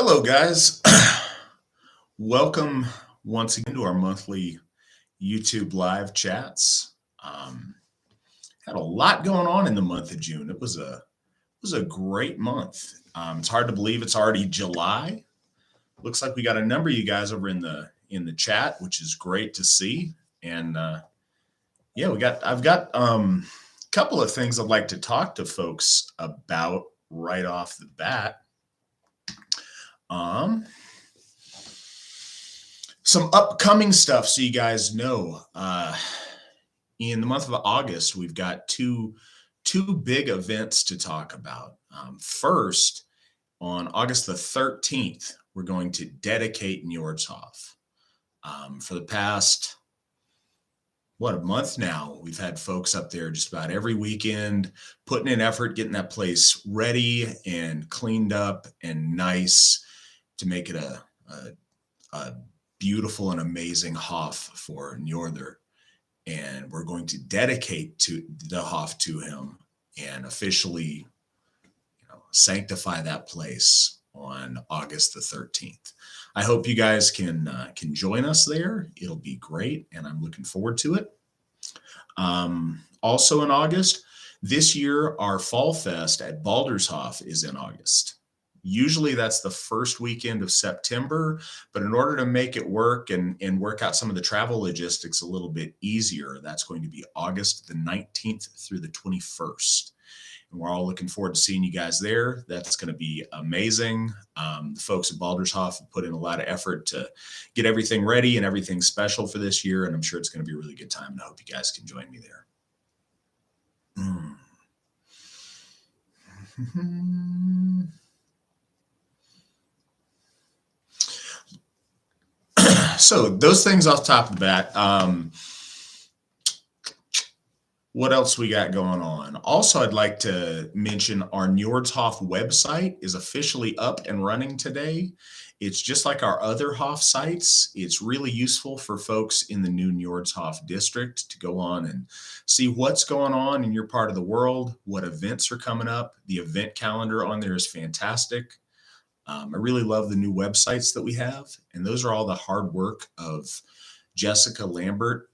Hello, guys. Welcome once again to our monthly YouTube live chats. Had a lot going on in the month of June. It was a great month. It's hard to believe it's already July. Looks like we got a number of you guys over in the chat, which is great to see. And yeah, I've got a couple of things I'd like to talk to folks about right off the bat. Some upcoming stuff so you guys know. In the month of August, we've got two big events to talk about. First, on August the 13th, we're going to dedicate Njordshof. For the past, a month now, we've had folks up there just about every weekend putting in effort, getting that place ready and cleaned up and nice to make it a beautiful and amazing Hof for Njordur. And we're going to dedicate to the Hof to him and officially sanctify that place on August the 13th. I hope you guys can join us there. It'll be great, and I'm looking forward to it. Also in August, this year, our Fall Fest at Baldershof is in August. Usually that's the first weekend of September, but in order to make it work and work out some of the travel logistics a little bit easier, that's going to be August the 19th through the 21st. And we're all looking forward to seeing you guys there. That's going to be amazing. The folks at Baldershof have put in a lot of effort to get everything ready and everything special for this year, and I'm sure it's going to be a really good time, and I hope you guys can join me there. So those things off the top of the bat. What else we got going on? Also, I'd like to mention our Njordshof website is officially up and running today. It's just like our other Hof sites. It's really useful for folks in the new Njordshof district to go on and see what's going on in your part of the world, what events are coming up. The event calendar on there is fantastic. I really love the new websites that we have, and those are all the hard work of Jessica Lambert,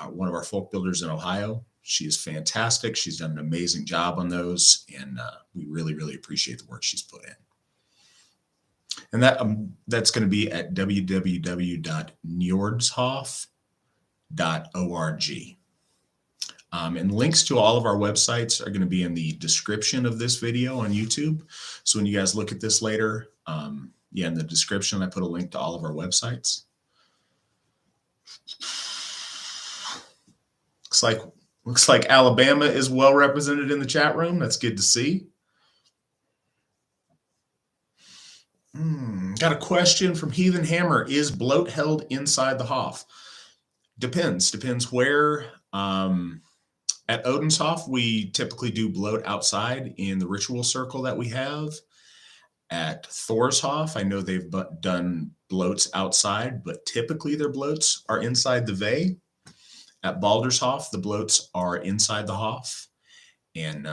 one of our folk builders in Ohio. She is fantastic. She's done an amazing job on those, and we really, really appreciate the work she's put in. And that's going to be at www.njordshof.org. And links to all of our websites are going to be in the description of this video on YouTube. So when you guys look at this later, in the description, I put a link to all of our websites. Looks like Alabama is well represented in the chat room. That's good to see. Got a question from Heathen Hammer. Is bloat held inside the Hof? Depends where. At Odenshof, we typically do bloat outside in the ritual circle that we have. At Thorshof, I know they've done bloats outside, but typically their bloats are inside the Vey. At Baldershof, the bloats are inside the Hof. And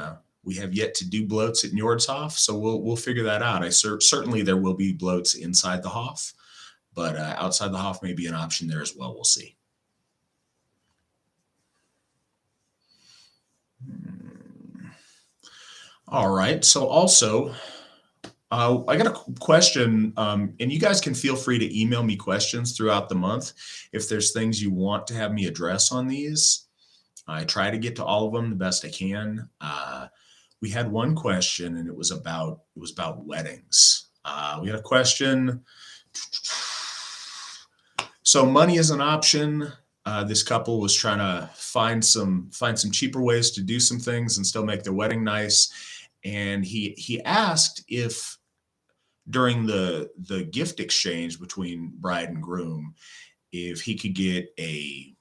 we have yet to do bloats at Njordshof, so we'll figure that out. Certainly there will be bloats inside the Hof, but outside the Hof may be an option there as well. We'll see. All right. So also, I got a question, and you guys can feel free to email me questions throughout the month if there's things you want to have me address on these. I try to get to all of them the best I can. We had one question, and it was about weddings. We had a question. So money is an option. This couple was trying to find some cheaper ways to do some things and still make their wedding nice. And he asked if during the gift exchange between bride and groom, if he could get a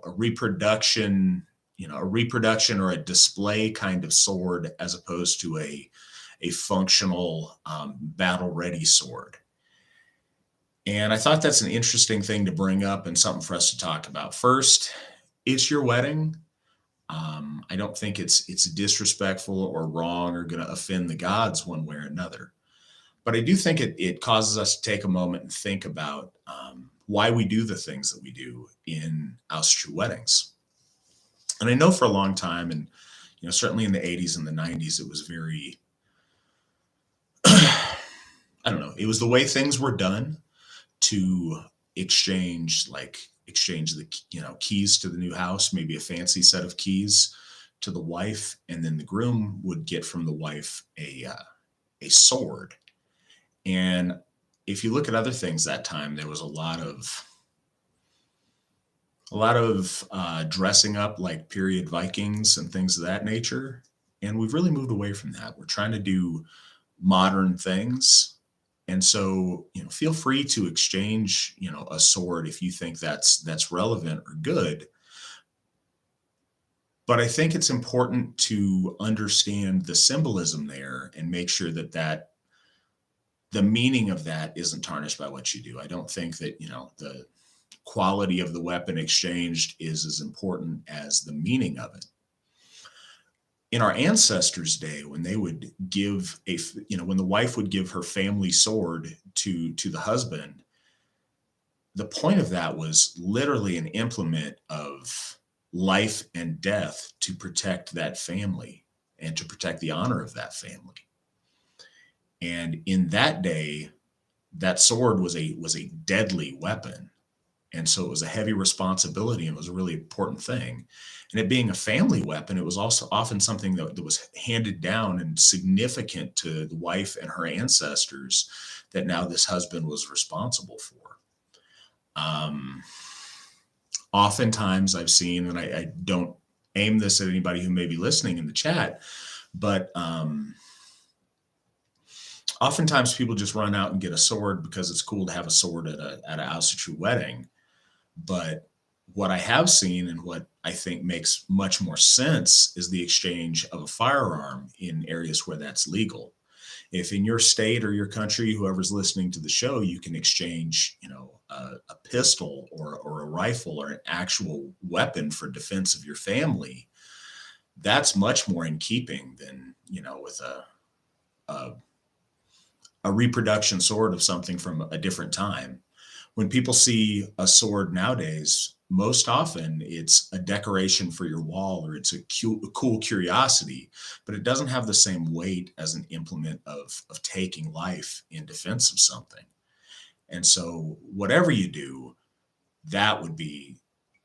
reproduction or a display kind of sword as opposed to a functional battle ready sword. And I thought that's an interesting thing to bring up and something for us to talk about. First, it's your wedding. I don't think it's disrespectful or wrong or going to offend the gods one way or another. But I do think it causes us to take a moment and think about why we do the things that we do in Austrian weddings. And I know for a long time, and certainly in the 80s and the 90s, it was very, I don't know, it was the way things were done to exchange the keys to the new house, maybe a fancy set of keys to the wife, and then the groom would get from the wife a sword. And if you look at other things that time, there was a lot of dressing up like period Vikings and things of that nature. And we've really moved away from that. We're trying to do modern things. And so, feel free to exchange, a sword if you think that's relevant or good. But I think it's important to understand the symbolism there and make sure that the meaning of that isn't tarnished by what you do. I don't think that, the quality of the weapon exchanged is as important as the meaning of it. In our ancestors' day, when they would give when the wife would give her family sword to the husband, the point of that was literally an implement of life and death to protect that family and to protect the honor of that family. And in that day, that sword was a deadly weapon. And so it was a heavy responsibility, and it was a really important thing. And it being a family weapon, it was also often something that was handed down and significant to the wife and her ancestors that now this husband was responsible for. Oftentimes I've seen, and I don't aim this at anybody who may be listening in the chat, but oftentimes people just run out and get a sword because it's cool to have a sword at an Austrian wedding. But what I have seen and what I think makes much more sense is the exchange of a firearm in areas where that's legal. If in your state or your country, whoever's listening to the show, you can exchange, a pistol or a rifle or an actual weapon for defense of your family, that's much more in keeping than, with a reproduction sword of something from a different time. When people see a sword nowadays, most often it's a decoration for your wall or it's a cool curiosity, but it doesn't have the same weight as an implement of taking life in defense of something. And so whatever you do, that would be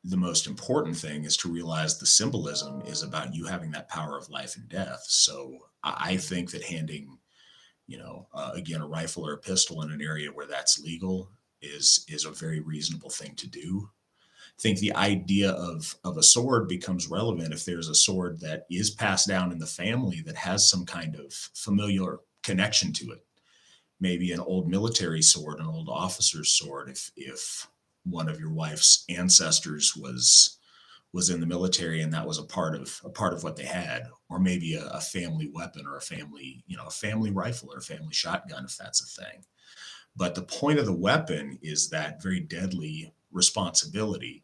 the most important thing, is to realize the symbolism is about you having that power of life and death. So I think that handing, again, a rifle or a pistol in an area where that's legal is a very reasonable thing to do. I think the idea of a sword becomes relevant if there's a sword that is passed down in the family that has some kind of familiar connection to it. Maybe an old military sword, an old officer's sword, if one of your wife's ancestors was in the military and that was a part of what they had, or maybe a family weapon or a family rifle or a family shotgun, if that's a thing. But the point of the weapon is that very deadly responsibility,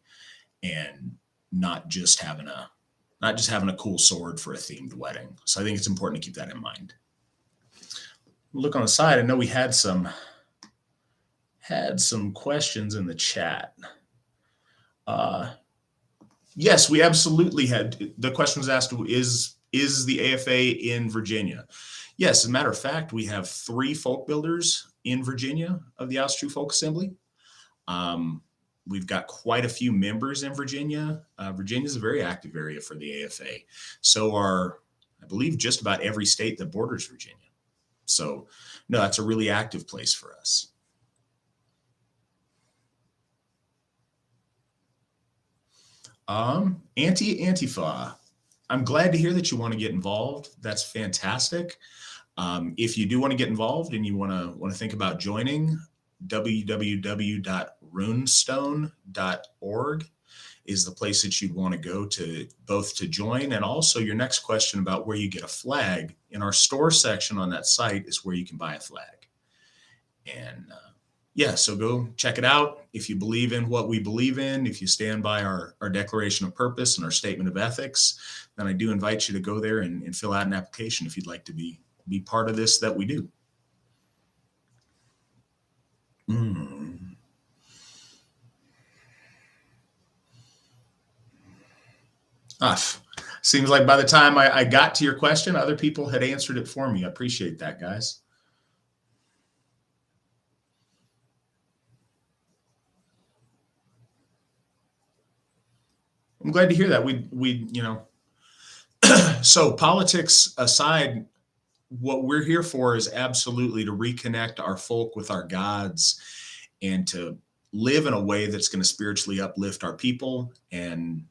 and not just having a cool sword for a themed wedding. So I think it's important to keep that in mind. Look on the side. I know we had some questions in the chat. Yes, we absolutely had. The question was asked, is the AFA in Virginia? Yes, as a matter of fact, we have 3 folk builders in Virginia of the Austrian Folk Assembly. We've got quite a few members in Virginia. Virginia is a very active area for the AFA. So are, I believe, just about every state that borders Virginia. So, no, that's a really active place for us. Antifa. I'm glad to hear that you want to get involved. That's fantastic. If you do want to get involved and you want to think about joining, www.runestone.org is the place that you'd want to go to, both to join, and also your next question about where you get a flag. In our store section on that site is where you can buy a flag. And so go check it out. If you believe in what we believe in, if you stand by our declaration of purpose and our statement of ethics, then I do invite you to go there and fill out an application if you'd like to be part of this that we do. Mm. Ah, seems like by the time I got to your question, other people had answered it for me. I appreciate that, guys. I'm glad to hear that. So politics aside, what we're here for is absolutely to reconnect our folk with our gods and to live in a way that's going to spiritually uplift our people and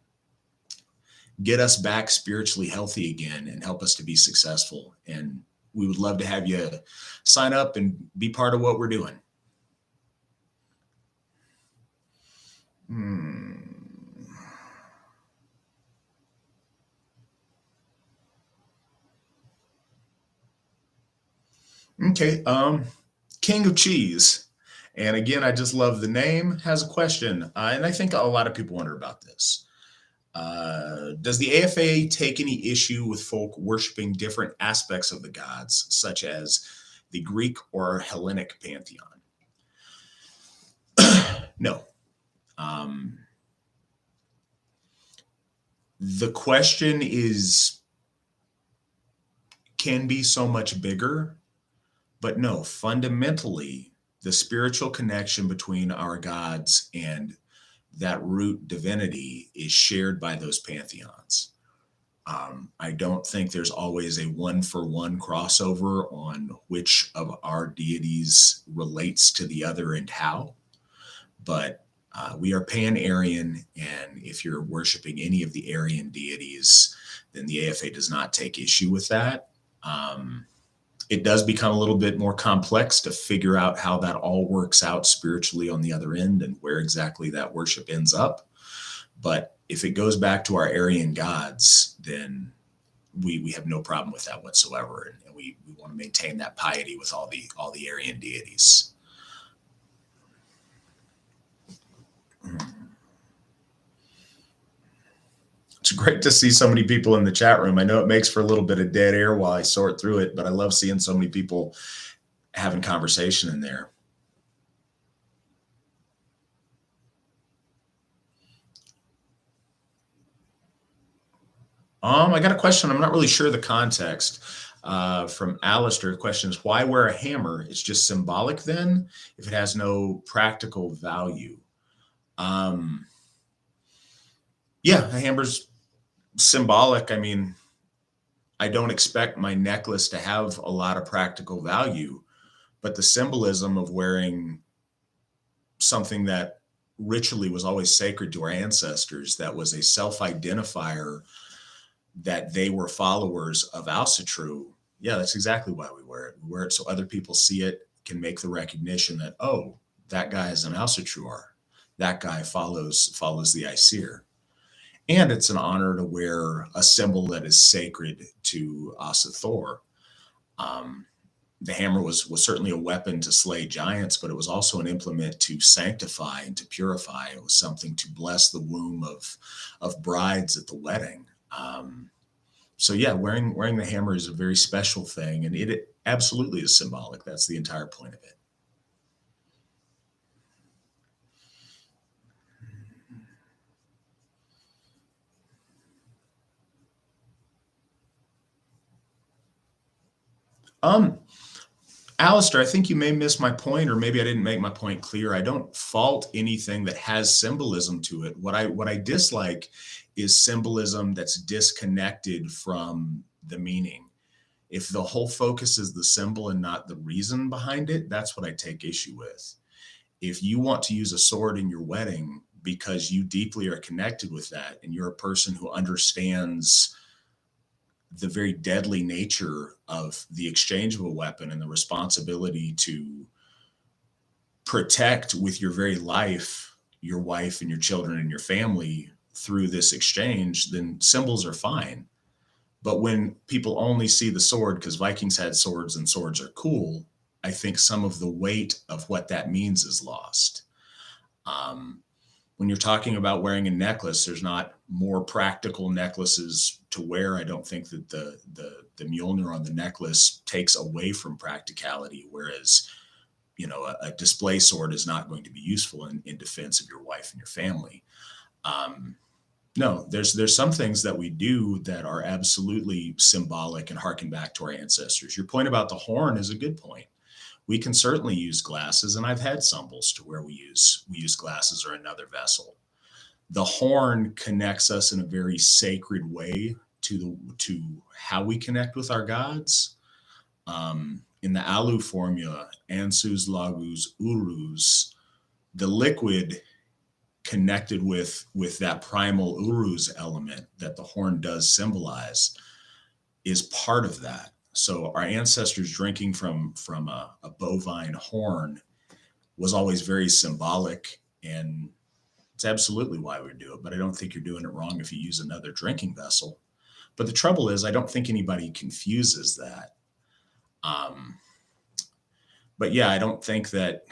get us back spiritually healthy again and help us to be successful. And we would love to have you sign up and be part of what we're doing. Hmm. Okay. King of Cheese. And again, I just love the name. Has a question. And I think a lot of people wonder about this. Does the AFA take any issue with folk worshiping different aspects of the gods, such as the Greek or Hellenic pantheon? No. Um, the question is can be so much bigger, but no, fundamentally, the spiritual connection between our gods and that root divinity is shared by those pantheons. I don't think there's always a one for one crossover on which of our deities relates to the other and how, but we are pan-Aryan, and if you're worshiping any of the Aryan deities, then the AFA does not take issue with that. Um, it does become a little bit more complex to figure out how that all works out spiritually on the other end and where exactly that worship ends up. But if it goes back to our Aryan gods, then we have no problem with that whatsoever, and we want to maintain that piety with all the Aryan deities. It's great to see so many people in the chat room. I know it makes for a little bit of dead air while I sort through it, but I love seeing so many people having conversation in there. I got a question. I'm not really sure the context. From Alistair, the question is, why wear a hammer? It's just symbolic then, if it has no practical value. Um, yeah, a hammer's symbolic. I mean, I don't expect my necklace to have a lot of practical value, but the symbolism of wearing something that ritually was always sacred to our ancestors, that was a self-identifier that they were followers of Alcatraz. Yeah, that's exactly why we wear it. We wear it so other people see it, can make the recognition that, oh, that guy is an Alcatraz. That guy follows the Aesir. And it's an honor to wear a symbol that is sacred to Asa Thor. Um, the hammer was certainly a weapon to slay giants, but it was also an implement to sanctify and to purify. It was something to bless the womb of brides at the wedding. So yeah, wearing the hammer is a very special thing, and it absolutely is symbolic. That's the entire point of it. Um, Alistair, I think you may miss my point, or maybe I didn't make my point clear. I don't fault anything that has symbolism to it. What I dislike is symbolism that's disconnected from the meaning. If the whole focus is the symbol and not the reason behind it, that's what I take issue with. If you want to use a sword in your wedding because you deeply are connected with that, and you're a person who understands the very deadly nature of the exchange of a weapon and the responsibility to protect with your very life your wife and your children and your family through this exchange, then symbols are fine. But when people only see the sword because Vikings had swords and swords are cool, I think some of the weight of what that means is lost. Um, when you're talking about wearing a necklace, there's not more practical necklaces to wear. I don't think that the Mjolnir on the necklace takes away from practicality, whereas a display sword is not going to be useful in defense of your wife and your family. No, there's some things that we do that are absolutely symbolic and harken back to our ancestors. Your point about the horn is a good point. We can certainly use glasses, and I've had symbols to where we use glasses or another vessel. The horn connects us in a very sacred way to how we connect with our gods. In the Alu formula, Ansus, Lagus, Urus, the liquid connected with that primal Urus element that the horn does symbolize is part of that. So our ancestors drinking from a bovine horn was always very symbolic, and it's absolutely why we do it. But I don't think you're doing it wrong if you use another drinking vessel. But the trouble is, I don't think anybody confuses that. But yeah, I don't think that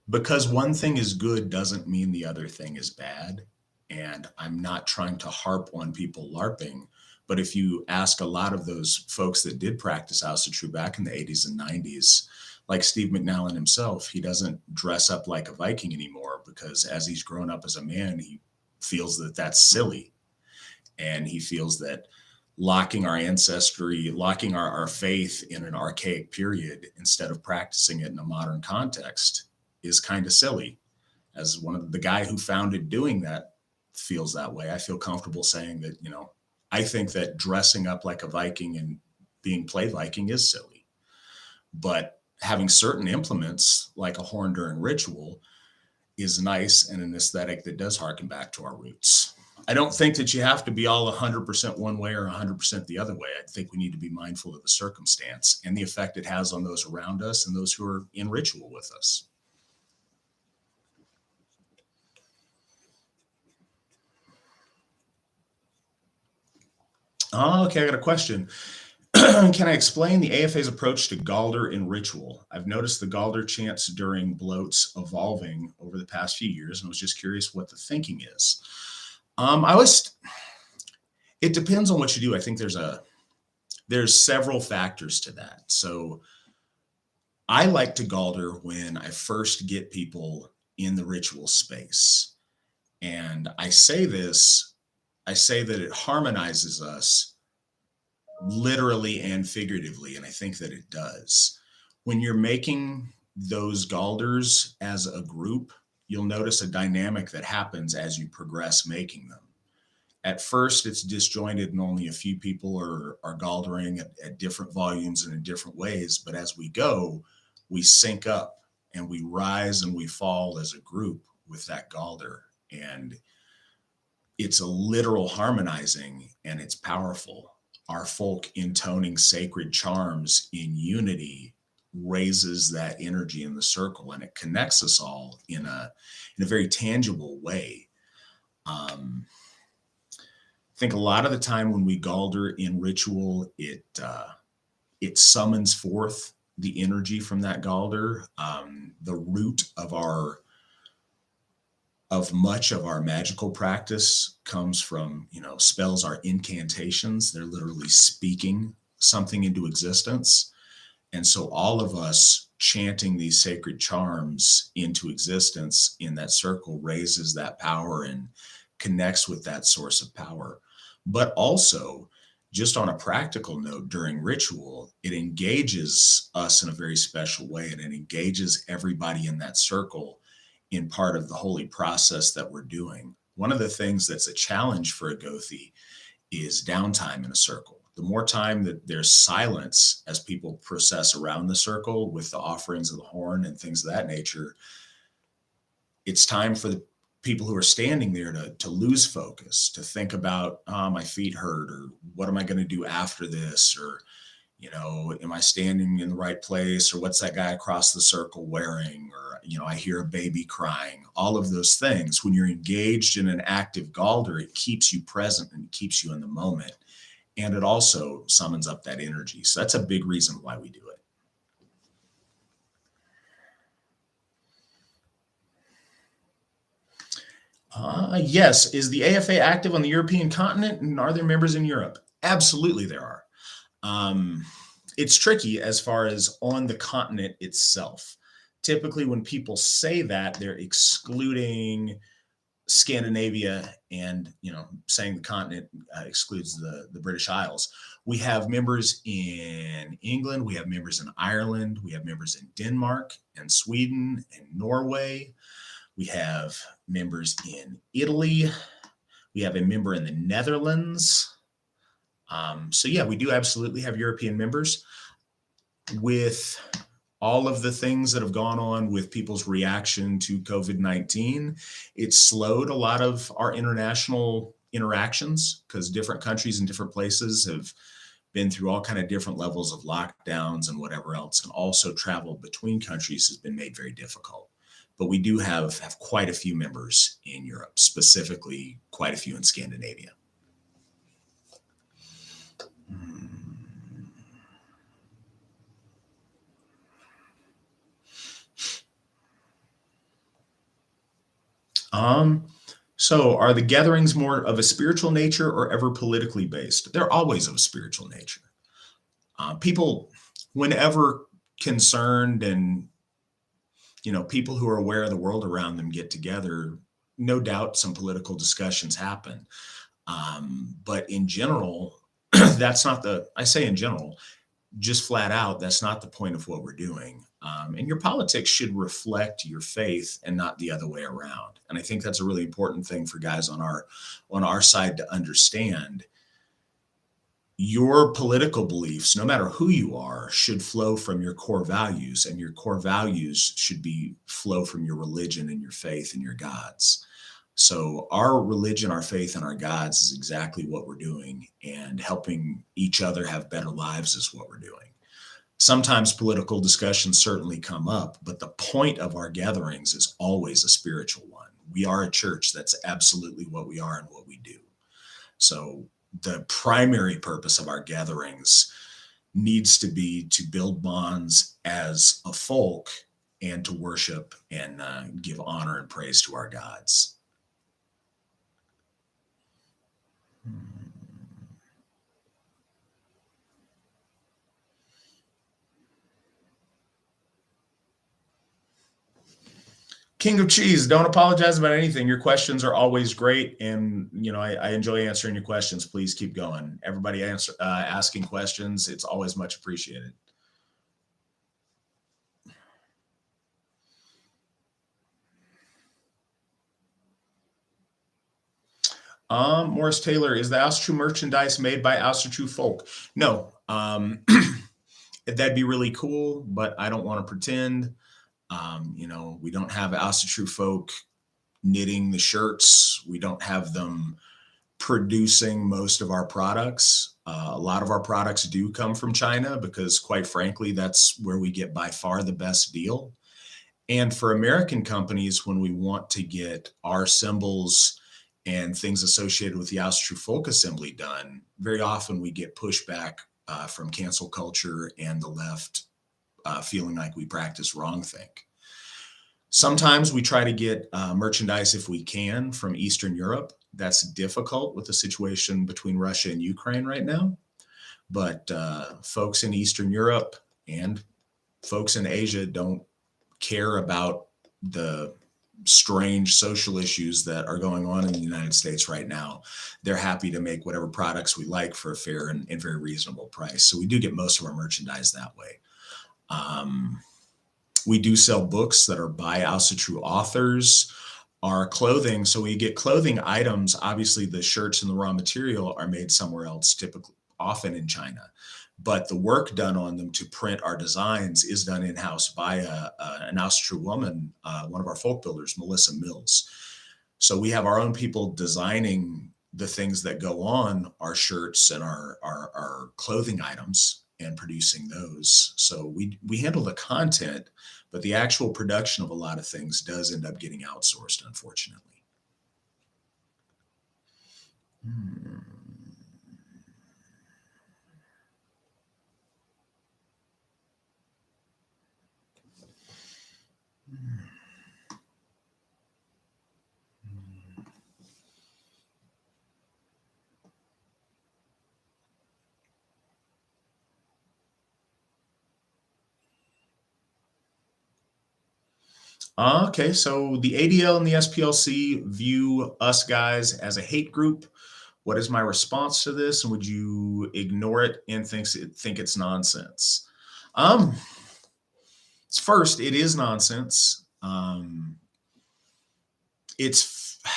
because one thing is good doesn't mean the other thing is bad. And I'm not trying to harp on people LARPing, but if you ask a lot of those folks that did practice House of True back in the 80s and 90s, like Steve McNallen himself, he doesn't dress up like a Viking anymore because as he's grown up as a man, he feels that that's silly. And he feels that locking our ancestry, locking our faith in an archaic period instead of practicing it in a modern context is kind of silly. As one of the guy who founded doing that feels that way, I feel comfortable saying that, I think that dressing up like a Viking and being played Viking is silly. But having certain implements like a horn during ritual is nice and an aesthetic that does harken back to our roots. I don't think that you have to be all 100% one way or 100% the other way. I think we need to be mindful of the circumstance and the effect it has on those around us and those who are in ritual with us. Oh, okay, I got a question. Can I explain the AFA's approach to Galder in ritual? I've noticed the Galder chants during bloats evolving over the past few years, and I was just curious what the thinking is. It depends on what you do. I think there's several factors to that. So I like to Galder when I first get people in the ritual space. And I say that it harmonizes us literally and figuratively, and I think that it does. When you're making those Galders as a group, you'll notice a dynamic that happens as you progress making them. At first, it's disjointed and only a few people are Galdering at different volumes and in different ways. But as we go, we sync up and we rise and we fall as a group with that Galder. And it's a literal harmonizing, and it's powerful. Our folk intoning sacred charms in unity raises that energy in the circle, and it connects us all in a very tangible way. I think a lot of the time when we Galder in ritual, it summons forth the energy from that Galder. The root of much of our magical practice comes from, spells are incantations. They're literally speaking something into existence. And so all of us chanting these sacred charms into existence in that circle raises that power and connects with that source of power. But also, just on a practical note, during ritual, it engages us in a very special way, and it engages everybody in that circle in part of the holy process that we're doing. One of the things that's a challenge for a Gothi is downtime in a circle. The more time that there's silence as people process around the circle with the offerings of the horn and things of that nature, it's time for the people who are standing there to lose focus, to think about, my feet hurt, or what am I going to do after this? Or, am I standing in the right place? Or what's that guy across the circle wearing? Or, I hear a baby crying. All of those things. When you're engaged in an active Galder, it keeps you present and keeps you in the moment. And it also summons up that energy. So that's a big reason why we do it. Yes. Is the AFA active on the European continent, and are there members in Europe? Absolutely, there are. It's tricky as far as on the continent itself. Typically, when people say that, they're excluding Scandinavia and, saying the continent excludes the British Isles. We have members in England, we have members in Ireland, we have members in Denmark and Sweden and Norway. We have members in Italy. We have a member in the Netherlands. So yeah, we do absolutely have European members. With all of the things that have gone on with people's reaction to COVID-19, it slowed a lot of our international interactions because different countries and different places have been through all kind of different levels of lockdowns and whatever else, and also travel between countries has been made very difficult. But we do have quite a few members in Europe, specifically quite a few in Scandinavia. So are the gatherings more of a spiritual nature or ever politically based? They're always of a spiritual nature. People, whenever concerned and, people who are aware of the world around them get together, no doubt some political discussions happen. But in general, I say in general, just flat out, that's not the point of what we're doing. And your politics should reflect your faith and not the other way around. And I think that's a really important thing for guys on our side to understand. Your political beliefs, no matter who you are, should flow from your core values, and your core values should flow from your religion and your faith and your gods. So our religion, our faith, and our gods is exactly what we're doing, and helping each other have better lives is what we're doing. Sometimes political discussions certainly come up, but the point of our gatherings is always a spiritual one. We are a church. That's absolutely what we are and what we do. So the primary purpose of our gatherings needs to be to build bonds as a folk and to worship and give honor and praise to our gods. King of Cheese, don't apologize about anything. Your questions are always great, and I enjoy answering your questions. Please keep going. Everybody asking questions, it's always much appreciated. Morris Taylor, is the House True merchandise made by House True Folk? No. That'd be really cool, but I don't want to pretend. We don't have House True Folk knitting the shirts. We don't have them producing most of our products. A lot of our products do come from China because, quite frankly, that's where we get by far the best deal. And for American companies, when we want to get our symbols and things associated with the True Folk Assembly done, very often we get pushback from cancel culture and the left feeling like we practice wrongthink. Sometimes we try to get merchandise, if we can, from Eastern Europe. That's difficult with the situation between Russia and Ukraine right now. But folks in Eastern Europe and folks in Asia don't care about the strange social issues that are going on in the United States right now. They're happy to make whatever products we like for a fair and very reasonable price. So we do get most of our merchandise that way. We do sell books that are by Asa True authors. Our clothing, so we get clothing items. Obviously, the shirts and the raw material are made somewhere else, typically, often in China. But the work done on them to print our designs is done in-house by an Asa True woman, one of our folk builders, Melissa Mills. So we have our own people designing the things that go on our shirts and our clothing items and producing those. So we handle the content, but the actual production of a lot of things does end up getting outsourced, unfortunately. Okay, so the ADL and the SPLC view us guys as a hate group. What is my response to this? And would you ignore it and think it's nonsense? Um, First, it is nonsense. It's I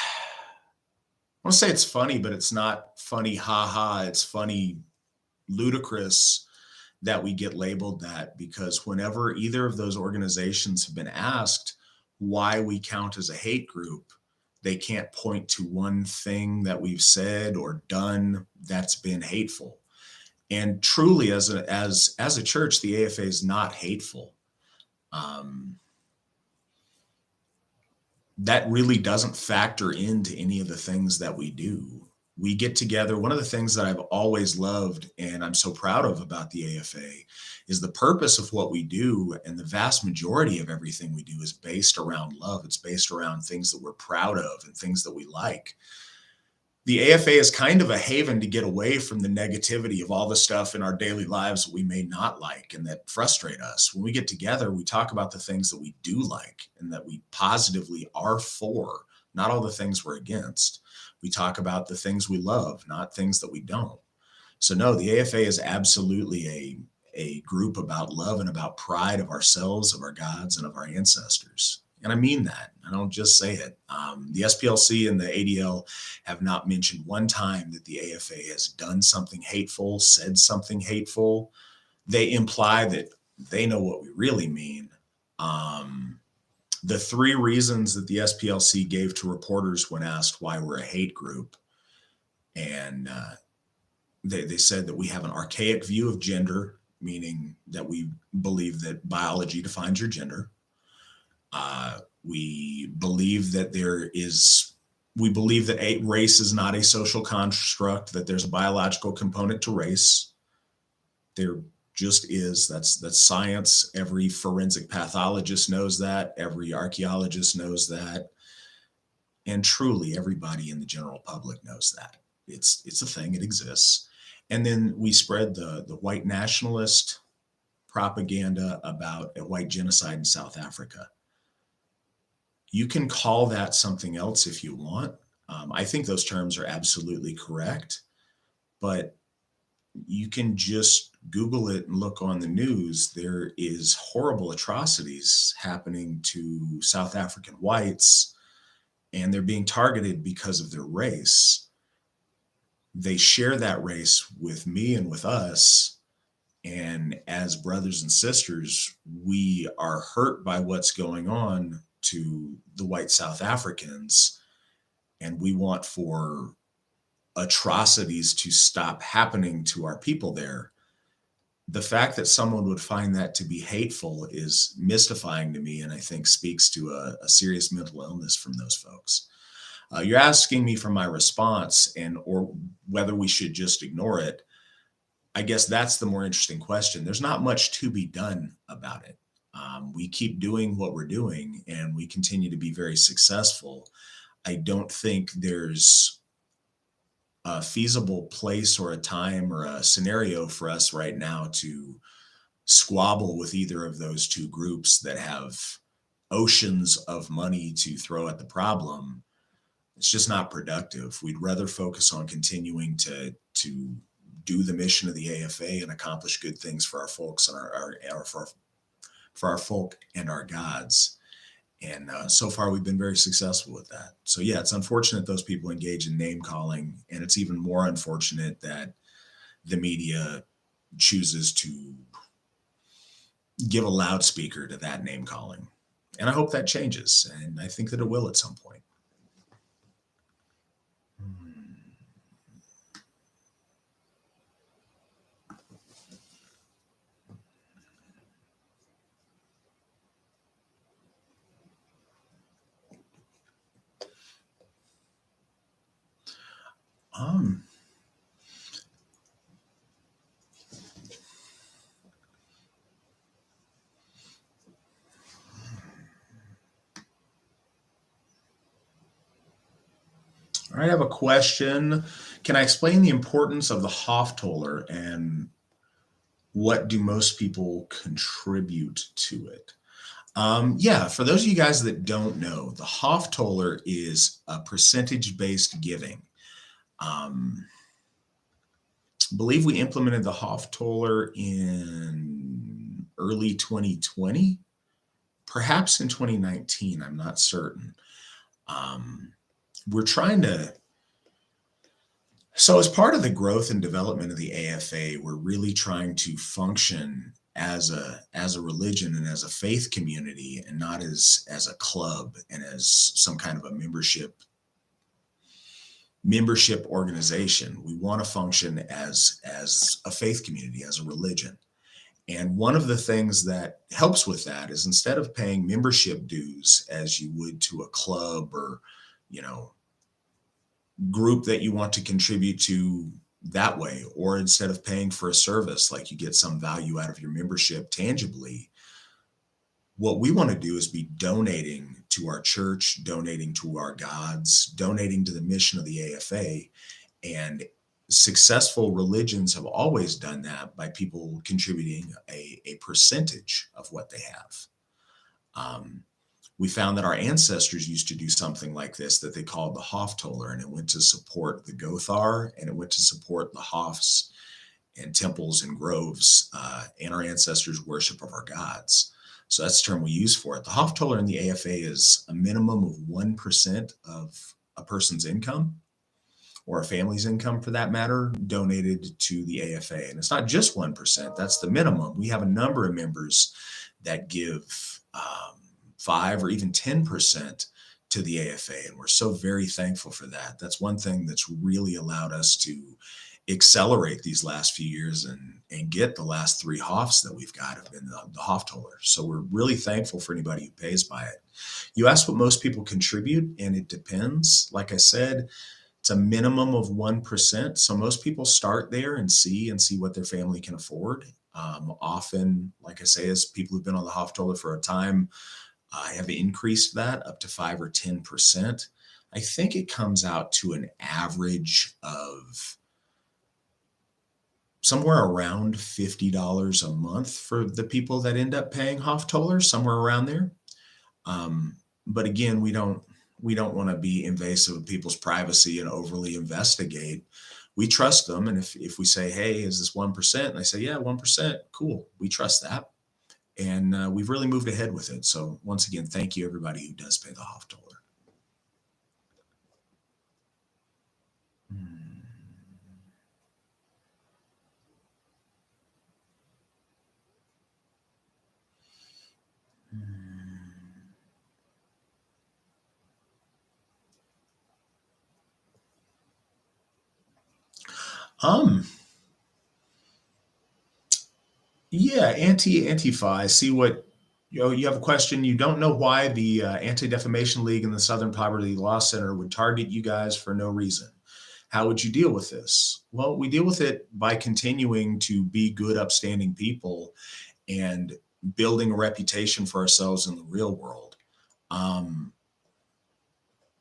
want to say it's funny, but it's not funny, haha. It's funny, ludicrous that we get labeled that, because whenever either of those organizations have been asked why we count as a hate group, they can't point to one thing that we've said or done that's been hateful. And truly, as a church, the AFA is not hateful. Um, that really doesn't factor into any of the things that we do. We get together. One of the things that I've always loved and I'm so proud of about the AFA is the purpose of what we do. And the vast majority of everything we do is based around love. It's based around things that we're proud of and things that we like. The AFA is kind of a haven to get away from the negativity of all the stuff in our daily lives that we may not like and that frustrate us. When we get together, we talk about the things that we do like and that we positively are for, not all the things we're against. We talk about the things we love, not things that we don't. So no, the AFA is absolutely a group about love and about pride of ourselves, of our gods, and of our ancestors. And I mean that. I don't just say it. The SPLC and the ADL have not mentioned one time that the AFA has done something hateful, said something hateful. They imply that they know what we really mean. The three reasons that the SPLC gave to reporters when asked why we're a hate group, and they said that we have an archaic view of gender, meaning that we believe that biology defines your gender. We believe that race is not a social construct, that there's a biological component to race. There just is. That's science. Every forensic pathologist knows that. Every archaeologist knows that. And truly, everybody in the general public knows that. It's a thing. It exists. And then we spread the white nationalist propaganda about a white genocide in South Africa. You can call that something else if you want. I think those terms are absolutely correct, but you can just Google it and look on the news. There is horrible atrocities happening to South African whites, and they're being targeted because of their race. They share that race with me and with us. And as brothers and sisters, we are hurt by what's going on to the white South Africans. And we want for atrocities to stop happening to our people there. The fact that someone would find that to be hateful is mystifying to me, and I think speaks to a serious mental illness from those folks. You're asking me for my response or whether we should just ignore it. I guess that's the more interesting question. There's not much to be done about it. We keep doing what we're doing, and we continue to be very successful. I don't think there's a feasible place or a time or a scenario for us right now to squabble with either of those two groups that have oceans of money to throw at the problem. It's just not productive. We'd rather focus on continuing to do the mission of the AFA and accomplish good things for our folks and for our folk and our gods. And so far, we've been very successful with that. So yeah, it's unfortunate those people engage in name calling, and it's even more unfortunate that the media chooses to give a loudspeaker to that name calling. And I hope that changes, and I think that it will at some point. Um, all right, I have a question. Can I explain the importance of the Hoftoller and what do most people contribute to it? Yeah, for those of you guys that don't know, the Hoftoller is a percentage-based giving. Um, I believe we implemented the Hoftoller in early 2020, perhaps in 2019. I'm not certain. Um, we're trying to So as part of the growth and development of the AFA, we're really trying to function as a religion and as a faith community, and not as a club and as some kind of a membership organization. We want to function as a faith community, as a religion. And one of the things that helps with that is, instead of paying membership dues as you would to a club or, you know, group that you want to contribute to that way, or instead of paying for a service, like you get some value out of your membership tangibly, what we want to do is be donating to our church, donating to our gods, donating to the mission of the AFA. And successful religions have always done that by people contributing a percentage of what they have. Um, we found that our ancestors used to do something like this that they called the Hoftoller, and it went to support the Gothar, and it went to support the Hofs and temples and groves, and our ancestors' worship of our gods. So that's the term we use for it. The Hoftoller in the AFA is a minimum of 1% of a person's income, or a family's income for that matter, donated to the AFA. And it's not just 1%, that's the minimum. We have a number of members that give 5 or even 10% to the AFA, and we're so very thankful for that. That's one thing that's really allowed us to accelerate these last few years and get the last 3 Hofs that we've got have been the Hoftoller. So we're really thankful for anybody who pays by it. You asked what most people contribute, and it depends. Like I said, it's a minimum of 1%. So most people start there and see what their family can afford. Often, like I say, as people who've been on the Hoftoller for a time, have increased that up to 5 or 10%. I think it comes out to an average of somewhere around $50 a month for the people that end up paying Hoftoller, somewhere around there. But again, we don't want to be invasive of people's privacy and overly investigate. We trust them, and if we say, "Hey, is this 1%?" and they say, "Yeah, 1%," cool. We trust that, and we've really moved ahead with it. So once again, thank you everybody who does pay the Hoftoller. Um, yeah, Antifa. I see what you have a question. You don't know why the Anti-Defamation League and the Southern Poverty Law Center would target you guys for no reason. How would you deal with this? Well, we deal with it by continuing to be good, upstanding people and building a reputation for ourselves in the real world. Um,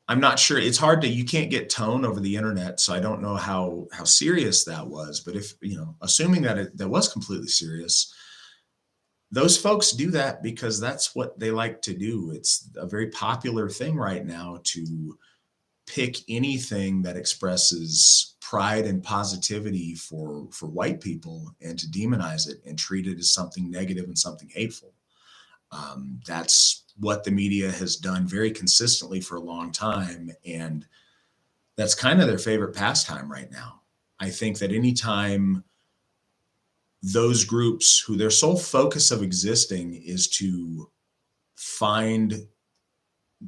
I'm not sure. It's hard to, you can't get tone over the internet, so I don't know how serious that was. But if, assuming that that was completely serious, those folks do that because that's what they like to do. It's a very popular thing right now to pick anything that expresses pride and positivity for white people and to demonize it and treat it as something negative and something hateful. That's what the media has done very consistently for a long time, and that's kind of their favorite pastime right now. I think that anytime those groups who their sole focus of existing is to find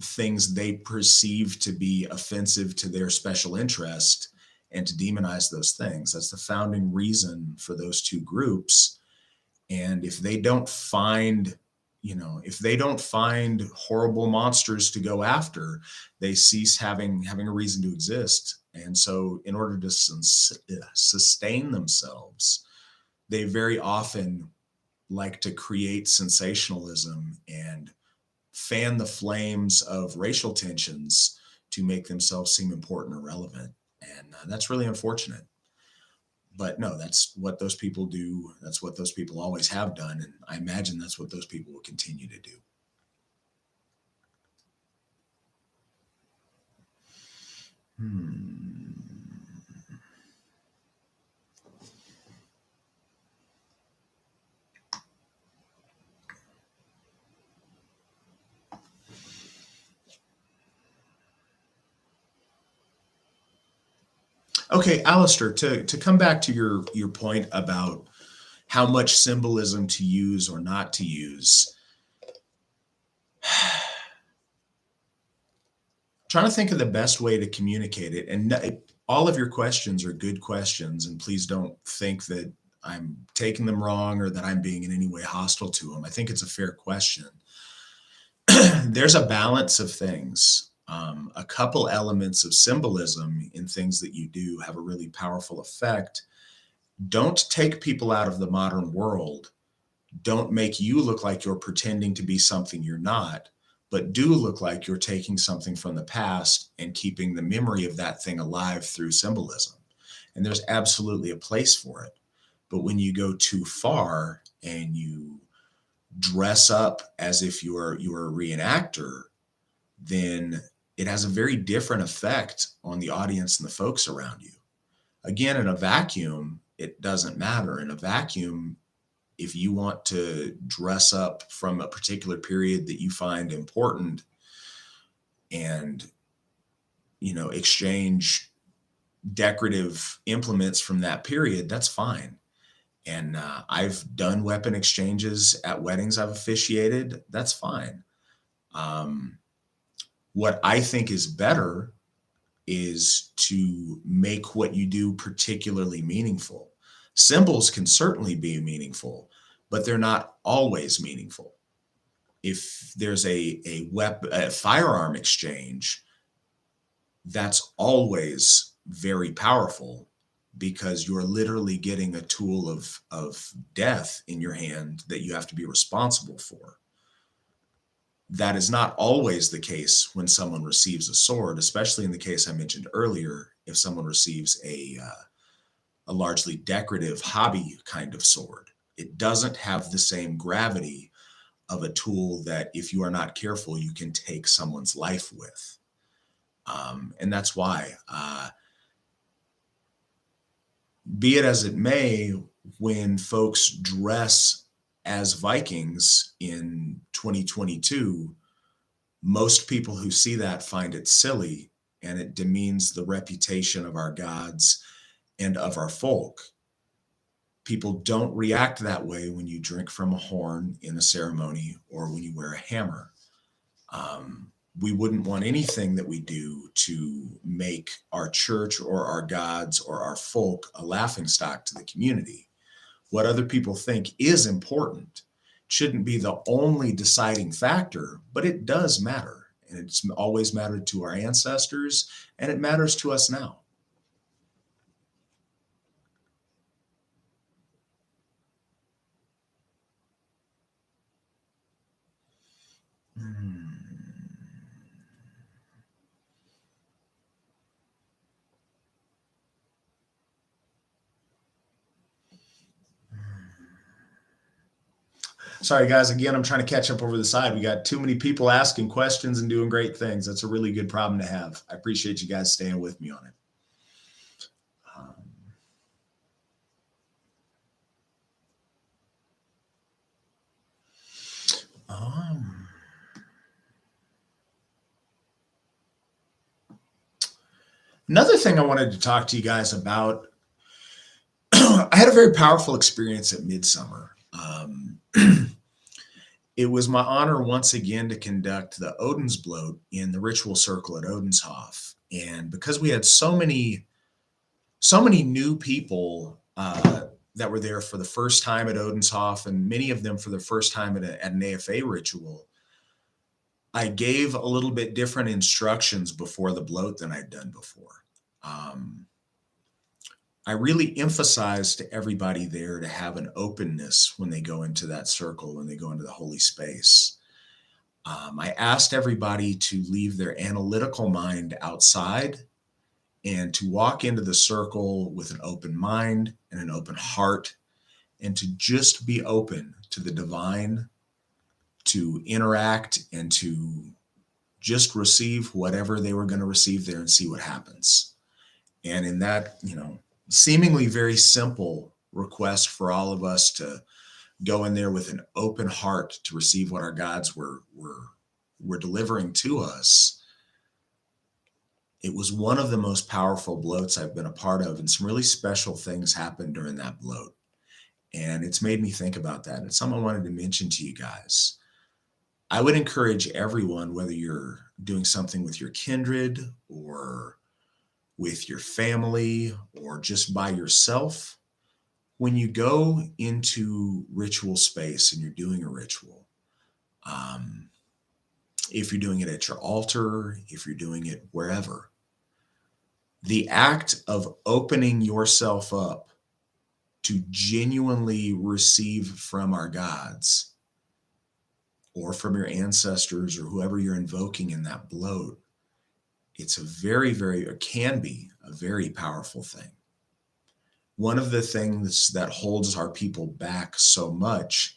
things they perceive to be offensive to their special interest and to demonize those things. That's the founding reason for those two groups. And if they don't find, if they don't find horrible monsters to go after, they cease having a reason to exist. And so in order to sustain themselves, they very often like to create sensationalism and fan the flames of racial tensions to make themselves seem important or relevant. And that's really unfortunate. But no, that's what those people do. That's what those people always have done. And I imagine that's what those people will continue to do. Okay, Alistair, to come back to your point about how much symbolism to use or not to use, trying to think of the best way to communicate it. And all of your questions are good questions, and please don't think that I'm taking them wrong or that I'm being in any way hostile to them. I think it's a fair question. There's a balance of things. A couple elements of symbolism in things that you do have a really powerful effect. Don't take people out of the modern world. Don't make you look like you're pretending to be something you're not, but do look like you're taking something from the past and keeping the memory of that thing alive through symbolism. And there's absolutely a place for it. But when you go too far and you dress up as if you're a reenactor, then it has a very different effect on the audience and the folks around you. Again, in a vacuum, it doesn't matter. In a vacuum, if you want to dress up from a particular period that you find important and, exchange decorative implements from that period, that's fine. And I've done weapon exchanges at weddings I've officiated. That's fine. What I think is better is to make what you do particularly meaningful. Symbols can certainly be meaningful, but they're not always meaningful. If there's a firearm exchange, that's always very powerful because you're literally getting a tool of death in your hand that you have to be responsible for. That is not always the case when someone receives a sword, especially in the case I mentioned earlier, if someone receives a largely decorative hobby kind of sword. It doesn't have the same gravity of a tool that, if you are not careful, you can take someone's life with. And that's why, be it as it may, when folks dress as Vikings in 2022, most people who see that find it silly, and it demeans the reputation of our gods and of our folk. People don't react that way when you drink from a horn in a ceremony or when you wear a hammer. We wouldn't want anything that we do to make our church or our gods or our folk a laughingstock to the community. What other people think is important. Shouldn't be the only deciding factor, but it does matter. And it's always mattered to our ancestors, and it matters to us now. Sorry, guys. Again, I'm trying to catch up over the side. We got too many people asking questions and doing great things. That's a really good problem to have. I appreciate you guys staying with me on it. Another thing I wanted to talk to you guys about, I had a very powerful experience at Midsummer. It was my honor once again to conduct the Odensblot in the ritual circle at Odenshof. And because we had so many new people that were there for the first time at Odenshof, and many of them for the first time at an AFA ritual, I gave a little bit different instructions before the bloat than I'd done before. I really emphasized to everybody there to have an openness when they go into that circle, when they go into the holy space. I asked everybody to leave their analytical mind outside and to walk into the circle with an open mind and an open heart, and to just be open to the divine, to interact and to just receive whatever they were going to receive there and see what happens. And in that, seemingly very simple request for all of us to go in there with an open heart to receive what our gods were delivering to us, It was one of the most powerful bloats I've been a part of, and some really special things happened during that bloat. And it's made me think about that. And it's something I wanted to mention to you guys. I would encourage everyone, whether you're doing something with your kindred or with your family or just by yourself, when you go into ritual space and you're doing a ritual, um, if you're doing it at your altar, if you're doing it wherever, the act of opening yourself up to genuinely receive from our gods or from your ancestors or whoever you're invoking in that bloat, it's a very, very, or can be a very powerful thing. One of the things that holds our people back so much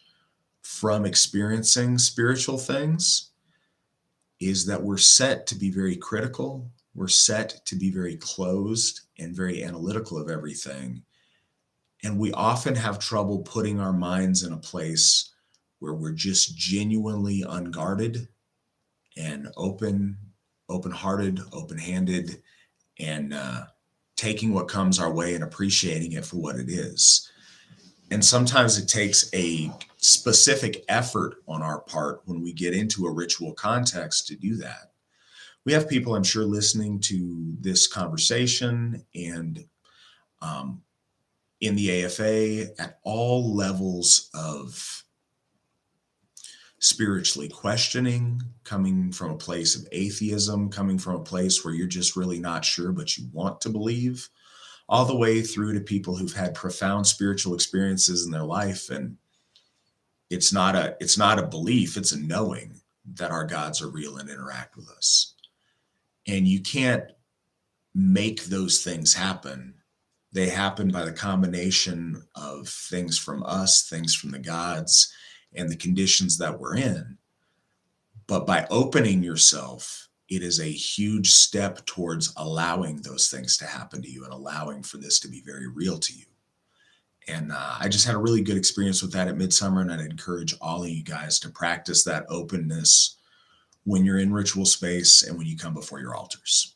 from experiencing spiritual things is that we're set to be very critical. We're set to be very closed and very analytical of everything. And we often have trouble putting our minds in a place where we're just genuinely unguarded and open-hearted, open-handed, and taking what comes our way and appreciating it for what it is. And sometimes it takes a specific effort on our part when we get into a ritual context to do that. We have people, I'm sure, listening to this conversation and in the AFA at all levels of spiritually questioning, coming from a place of atheism, coming from a place where you're just really not sure, but you want to believe, all the way through to people who've had profound spiritual experiences in their life. And it's not a belief, it's a knowing that our gods are real and interact with us. And you can't make those things happen. They happen by the combination of things from us, things from the gods, and the conditions that we're in. But by opening yourself, it is a huge step towards allowing those things to happen to you and allowing for this to be very real to you. And I just had a really good experience with that at Midsummer, and I'd encourage all of you guys to practice that openness when you're in ritual space and when you come before your altars.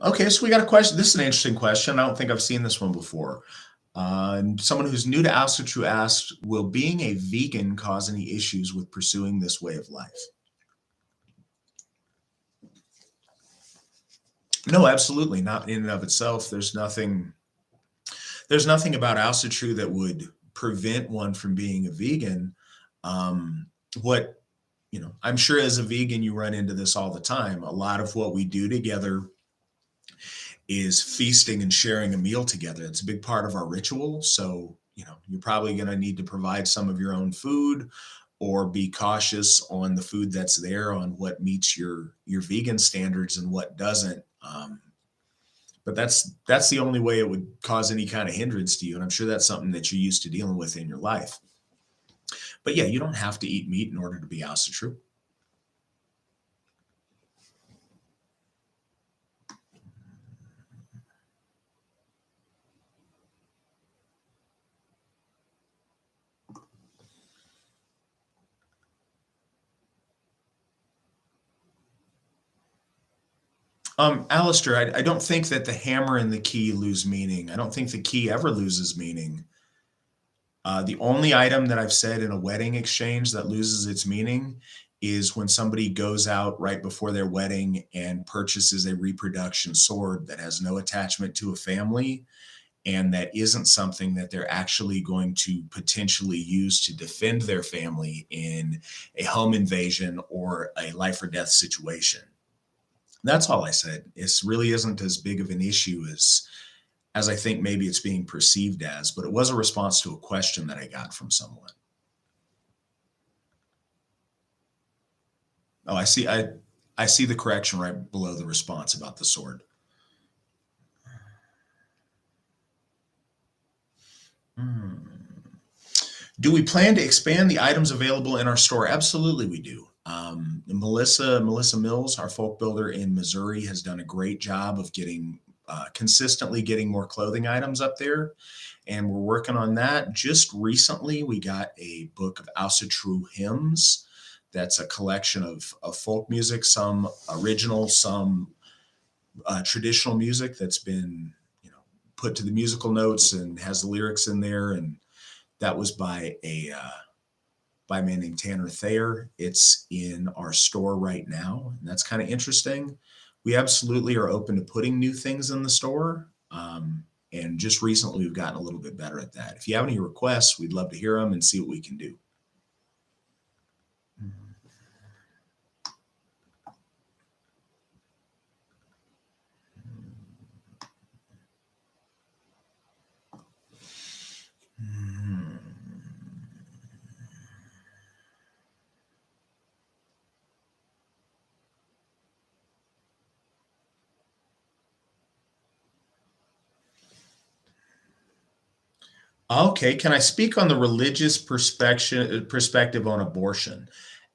Okay, so we got a question. This is an interesting question. I don't think I've seen this one before. Someone who's new to True asked, will being a vegan cause any issues with pursuing this way of life? No, absolutely not in and of itself. There's nothing about True that would prevent one from being a vegan. What, I'm sure as a vegan, you run into this all the time. A lot of what we do together is feasting and sharing a meal together. It's a big part of our ritual. So, you're probably going to need to provide some of your own food or be cautious on the food that's there, on what meets your vegan standards and what doesn't. But that's the only way it would cause any kind of hindrance to you. And I'm sure that's something that you're used to dealing with in your life. But yeah, you don't have to eat meat in order to be True. Alistair, I don't think that the hammer and the key lose meaning. I don't think the key ever loses meaning. The only item that I've said in a wedding exchange that loses its meaning is when somebody goes out right before their wedding and purchases a reproduction sword that has no attachment to a family, and that isn't something that they're actually going to potentially use to defend their family in a home invasion or a life or death situation. That's all I said. It really isn't as big of an issue as I think maybe it's being perceived as, but it was a response to a question that I got from someone. Oh, I see the correction right below the response about the sword. Do we plan to expand the items available in our store? Absolutely, we do. Melissa Mills, our folk builder in Missouri, has done a great job of getting consistently getting more clothing items up there, and we're working on that. Just recently, we got a book of Asa True hymns. That's a collection of folk music, some original, some traditional music that's been, put to the musical notes and has the lyrics in there. And that was by a man named Tanner Thayer. It's in our store right now, and that's kind of interesting. We absolutely are open to putting new things in the store. And just recently, we've gotten a little bit better at that. If you have any requests, we'd love to hear them and see what we can do. Okay, can I speak on the religious perspective on abortion?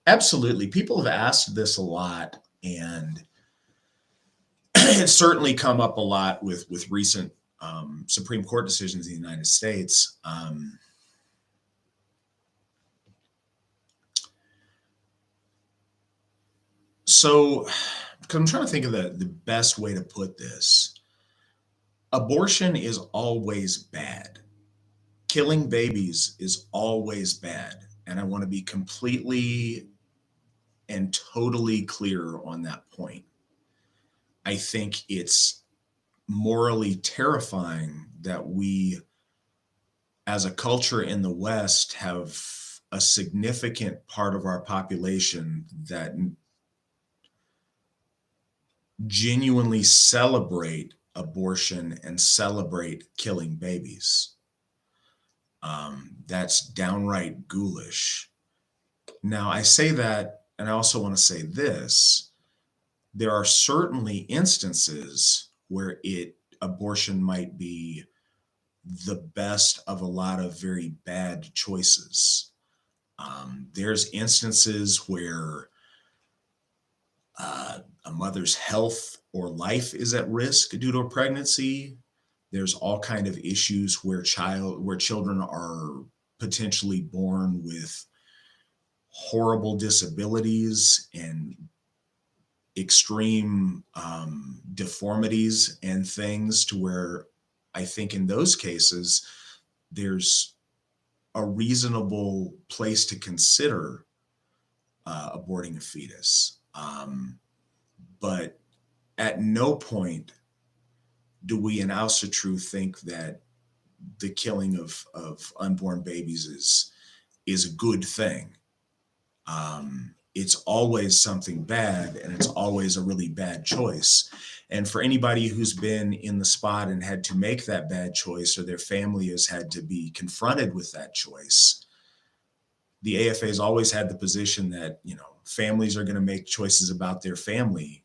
Absolutely. People have asked this a lot, and it's certainly come up a lot with recent Supreme Court decisions in the United States. So, because I'm trying to think of the best way to put this, abortion is always bad. Killing babies is always bad. And I want to be completely and totally clear on that point. I think it's morally terrifying that we, as a culture in the West, have a significant part of our population that genuinely celebrate abortion and celebrate killing babies. That's downright ghoulish. Now, I say that, and I also want to say this. There are certainly instances where abortion might be the best of a lot of very bad choices. There's instances where a mother's health or life is at risk due to a pregnancy. There's all kind of issues where children are potentially born with horrible disabilities and extreme deformities and things, to where I think in those cases there's a reasonable place to consider aborting a fetus. But at no point do we in Asa True think that the killing of unborn babies is a good thing. It's always something bad, and it's always a really bad choice. And for anybody who's been in the spot and had to make that bad choice, or their family has had to be confronted with that choice, the AFA has always had the position that, families are going to make choices about their family.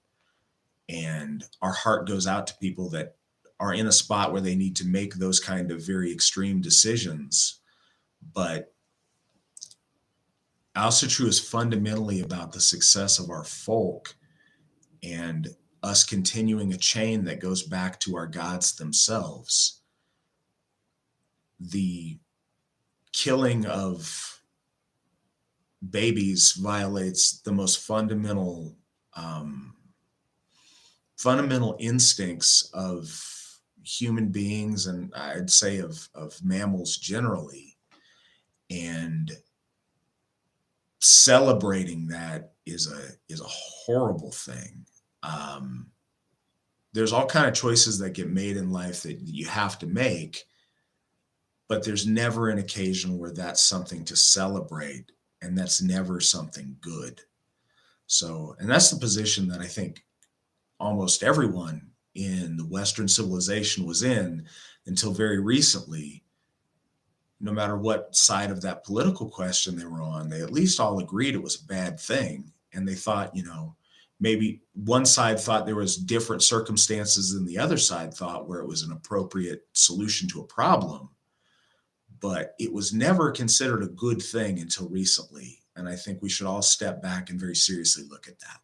And our heart goes out to people that are in a spot where they need to make those kind of very extreme decisions. But Asa True is fundamentally about the success of our folk and us continuing a chain that goes back to our gods themselves. The killing of babies violates the most fundamental instincts of human beings, and I'd say of mammals generally. And celebrating that is a horrible thing. There's all kind of choices that get made in life that you have to make, but there's never an occasion where that's something to celebrate, and that's never something good. So, and that's the position that I think almost everyone in the Western civilization was in until very recently. No matter what side of that political question they were on, they at least all agreed it was a bad thing. and they thought, maybe one side thought there was different circumstances than the other side thought where it was an appropriate solution to a problem, but it was never considered a good thing until recently. And I think we should all step back and very seriously look at that.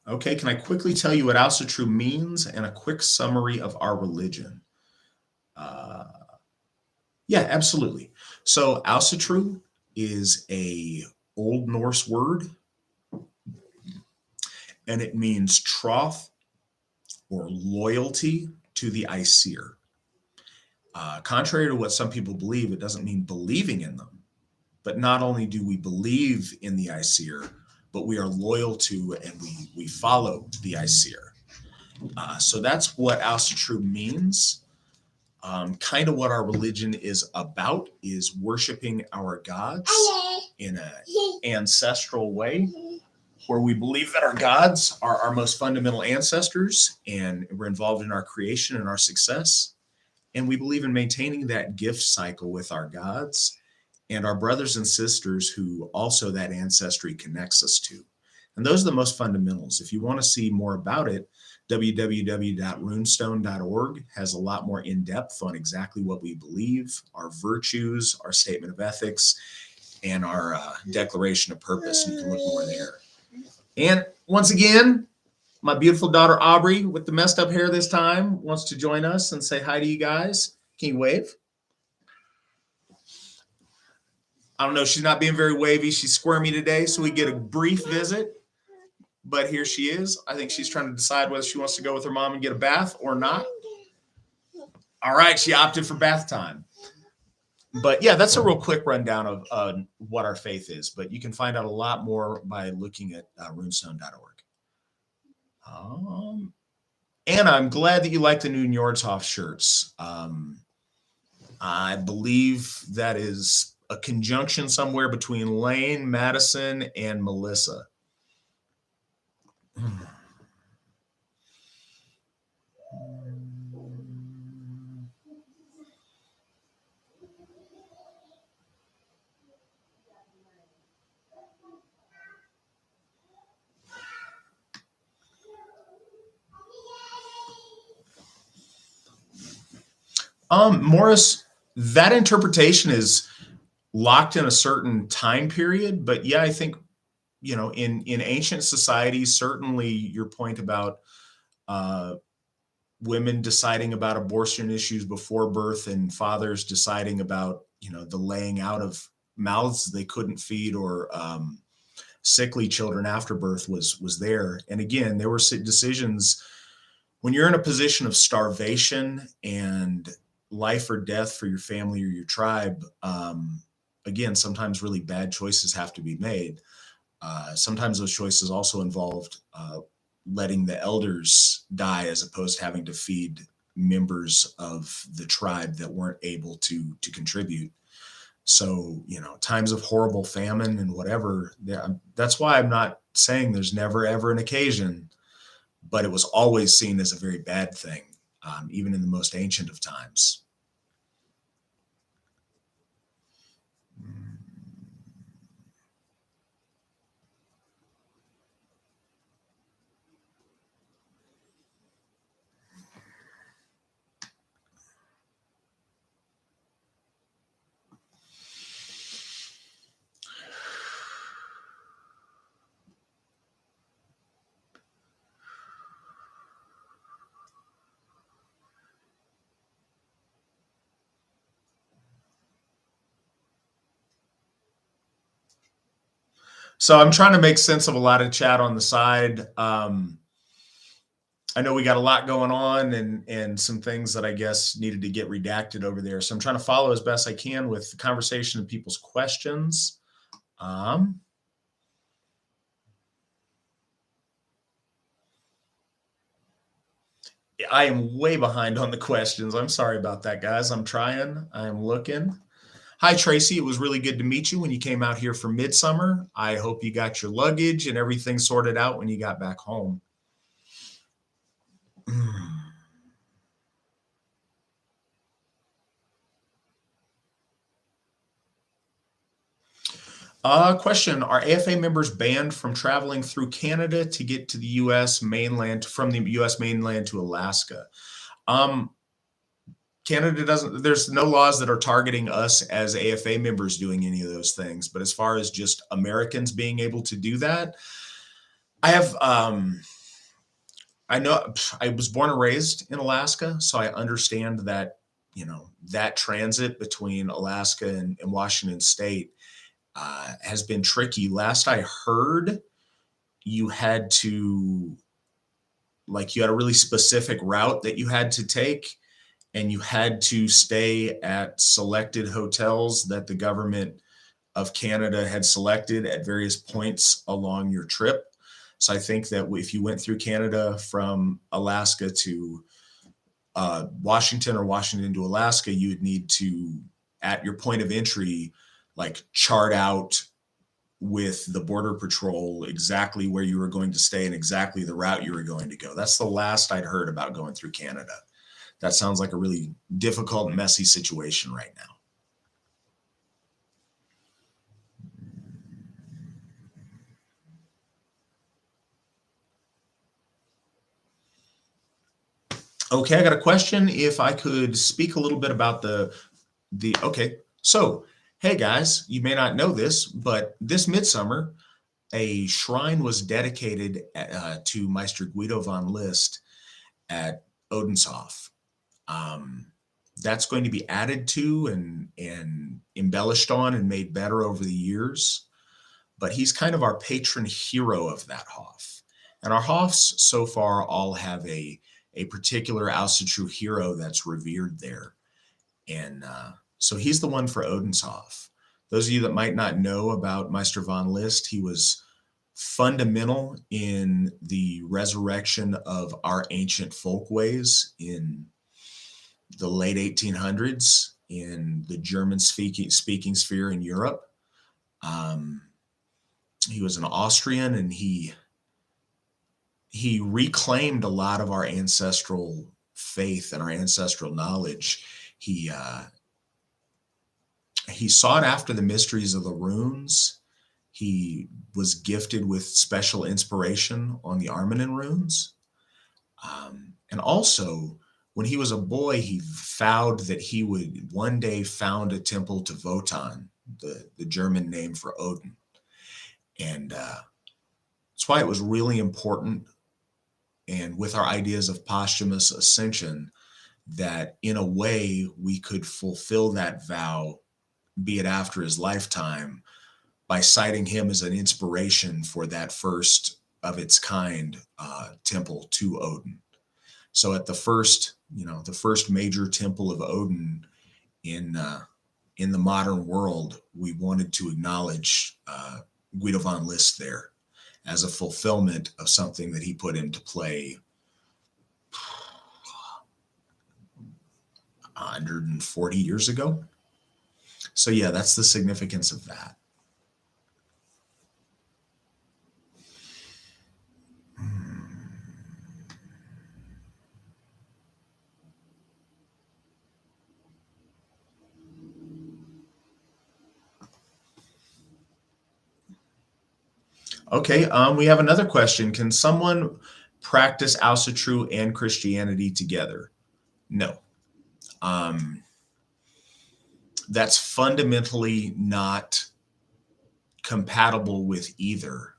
Okay, can I quickly tell you what Ausatru means and a quick summary of our religion? Yeah, absolutely. So Ausatru is a Old Norse word, and it means troth or loyalty to the Aesir. Contrary to what some people believe, it doesn't mean believing in them. But not only do we believe in the Aesir, but we are loyal to and we follow the Aesir. So that's what Ausatru means. Kind of what our religion is about is worshiping our gods in an ancestral way, where we believe that our gods are our most fundamental ancestors and we're involved in our creation and our success. And we believe in maintaining that gift cycle with our gods and our brothers and sisters who also that ancestry connects us to. And those are the most fundamentals. If you want to see more about it, www.runestone.org has a lot more in depth on exactly what we believe, our virtues, our statement of ethics, and our declaration of purpose. You can look more there. And once again, my beautiful daughter Aubrey, with the messed up hair this time, wants to join us and say hi to you guys. Can you wave? I don't know. She's not being very wavy. She's squirmy today, so we get a brief visit. But here she is. I think she's trying to decide whether she wants to go with her mom and get a bath or not. All right, she opted for bath time. But yeah, that's a real quick rundown of what our faith is. But you can find out a lot more by looking at runestone.org. Anna, I'm glad that you like the new Njordshof shirts. I believe that is a conjunction somewhere between Lane, Madison, and Melissa. Morris, that interpretation is locked in a certain time period, but yeah, I think, in ancient societies, certainly your point about women deciding about abortion issues before birth and fathers deciding about, the laying out of mouths they couldn't feed or sickly children after birth was there. And again, there were decisions when you're in a position of starvation and life or death for your family or your tribe. Again, sometimes really bad choices have to be made. Sometimes those choices also involved letting the elders die as opposed to having to feed members of the tribe that weren't able to contribute. So, times of horrible famine and whatever, that's why I'm not saying there's never, ever an occasion, but it was always seen as a very bad thing, even in the most ancient of times. So I'm trying to make sense of a lot of chat on the side. I know we got a lot going on and some things that I guess needed to get redacted over there. So I'm trying to follow as best I can with the conversation and people's questions. I am way behind on the questions. I'm sorry about that, guys. I'm trying. I'm looking. Hi, Tracy. It was really good to meet you when you came out here for Midsummer. I hope you got your luggage and everything sorted out when you got back home. Question: Are AFA members banned from traveling through Canada to get to the U.S. mainland, from the U.S. mainland to Alaska? Um, Canada doesn't, there's no laws that are targeting us as AFA members doing any of those things. But as far as just Americans being able to do that, I have, I know I was born and raised in Alaska, so I understand that, that transit between Alaska and Washington State has been tricky. Last I heard, you had to, you had a really specific route that you had to take, and you had to stay at selected hotels that the government of Canada had selected at various points along your trip. So I think that if you went through Canada from Alaska to Washington, or Washington to Alaska, you would need to, at your point of entry, chart out with the Border Patrol exactly where you were going to stay and exactly the route you were going to go. That's the last I'd heard about going through Canada. That sounds like a really difficult and messy situation right now. Okay, I got a question. If I could speak a little bit about okay. So, hey guys, you may not know this, but this midsummer, a shrine was dedicated to Meister Guido von List at Odenshof. That's going to be added to and embellished on and made better over the years. But he's kind of our patron hero of that Hof. And our Hofs so far all have a particular Aussitru hero that's revered there. And so he's the one for Odenshof. Those of you that might not know about Meister von List, he was fundamental in the resurrection of our ancient folkways in the late 1800s in the German speaking sphere in Europe. He was an Austrian, and he reclaimed a lot of our ancestral faith and our ancestral knowledge. He sought after the mysteries of the runes. He was gifted with special inspiration on the Armanen runes. And also, when he was a boy, he vowed that he would one day found a temple to Wotan, the German name for Odin. And that's why it was really important, and with our ideas of posthumous ascension, that in a way we could fulfill that vow, be it after his lifetime, by citing him as an inspiration for that first of its kind temple to Odin. So at the first major temple of Odin in the modern world, we wanted to acknowledge Guido von List there as a fulfillment of something that he put into play 140 years ago. So yeah, that's the significance of that. Okay, we have another question. Can someone practice Aussitru and Christianity together? No. That's fundamentally not compatible with either.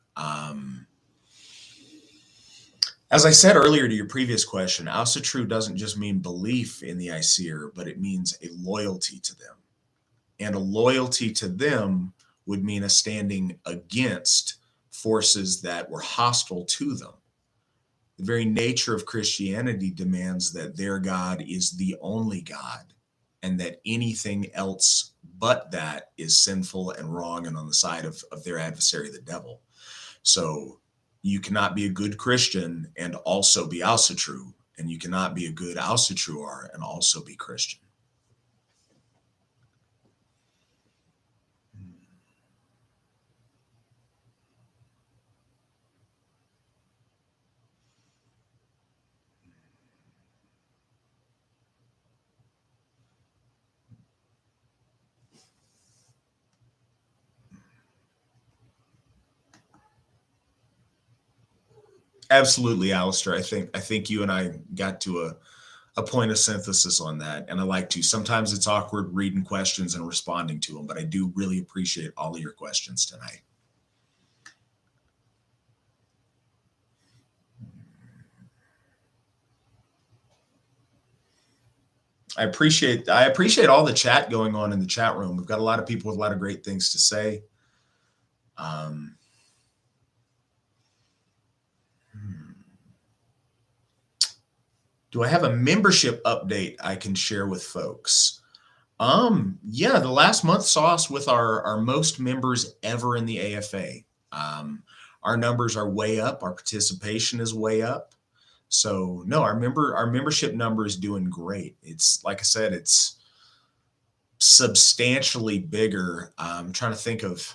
As I said earlier to your previous question, Aussitru doesn't just mean belief in the Aesir, but it means a loyalty to them. And a loyalty to them would mean a standing against forces that were hostile to them. The very nature of Christianity demands that their God is the only God, and that anything else but that is sinful and wrong and on the side of their adversary, the devil. So you cannot be a good Christian and also be Aussitru, and you cannot be a good Aussitruar and also be Christian. Absolutely, Alistair. I think you and I got to a point of synthesis on that, and I like to. Sometimes it's awkward reading questions and responding to them, but I do really appreciate all of your questions tonight. I appreciate all the chat going on in the chat room. We've got a lot of people with a lot of great things to say. Um, do I have a membership update I can share with folks? Yeah, the last month saw us with our most members ever in the AFA. Our numbers are way up. Our participation is way up. So no, our membership number is doing great. It's like I said, it's substantially bigger. I'm trying to think of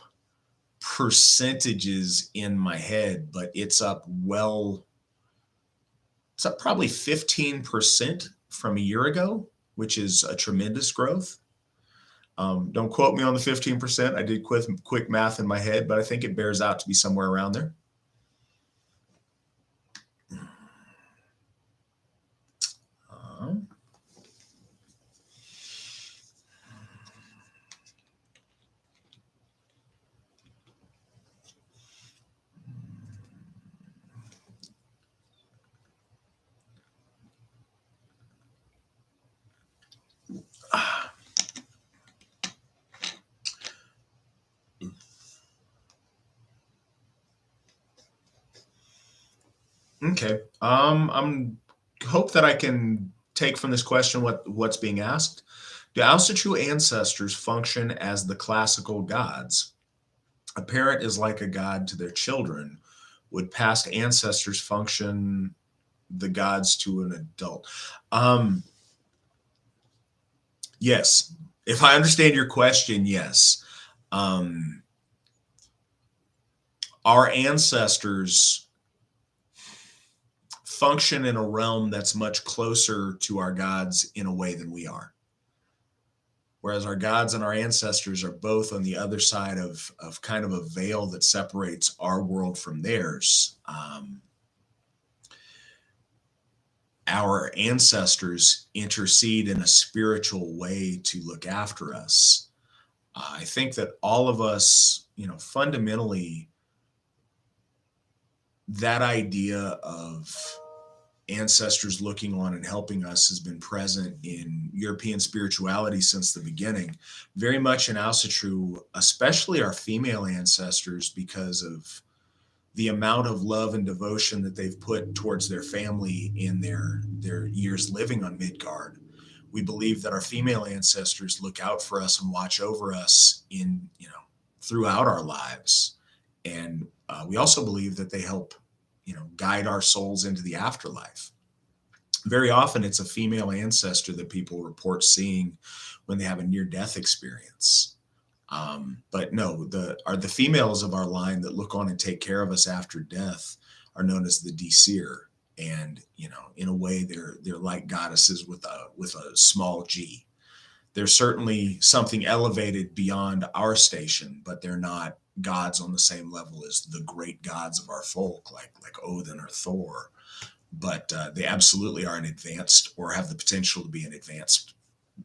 percentages in my head, but it's up probably 15% from a year ago, which is a tremendous growth. Don't quote me on the 15%. I did quick math in my head, but I think it bears out to be somewhere around there. Okay. I'm hope that I can take from this question what's being asked. Do Ausatru ancestors function as the classical gods? A parent is like a god to their children. Would past ancestors function the gods to an adult? Yes. If I understand your question, yes. Our ancestors function in a realm that's much closer to our gods in a way than we are. Whereas our gods and our ancestors are both on the other side of kind of a veil that separates our world from theirs. Our ancestors intercede in a spiritual way to look after us. I think that all of us, fundamentally, that idea of ancestors looking on and helping us has been present in European spirituality since the beginning, very much in Ausatru, especially our female ancestors, because of the amount of love and devotion that they've put towards their family in their years living on Midgard. We believe that our female ancestors look out for us and watch over us throughout our lives. And we also believe that they help, guide our souls into the afterlife. Very often it's a female ancestor that people report seeing when they have a near-death experience. But no, the females of our line that look on and take care of us after death are known as the Disir. And, in a way they're like goddesses with a small g. They're certainly something elevated beyond our station, but they're not gods on the same level as the great gods of our folk, like Odin or Thor. But they absolutely are an advanced, or have the potential to be an advanced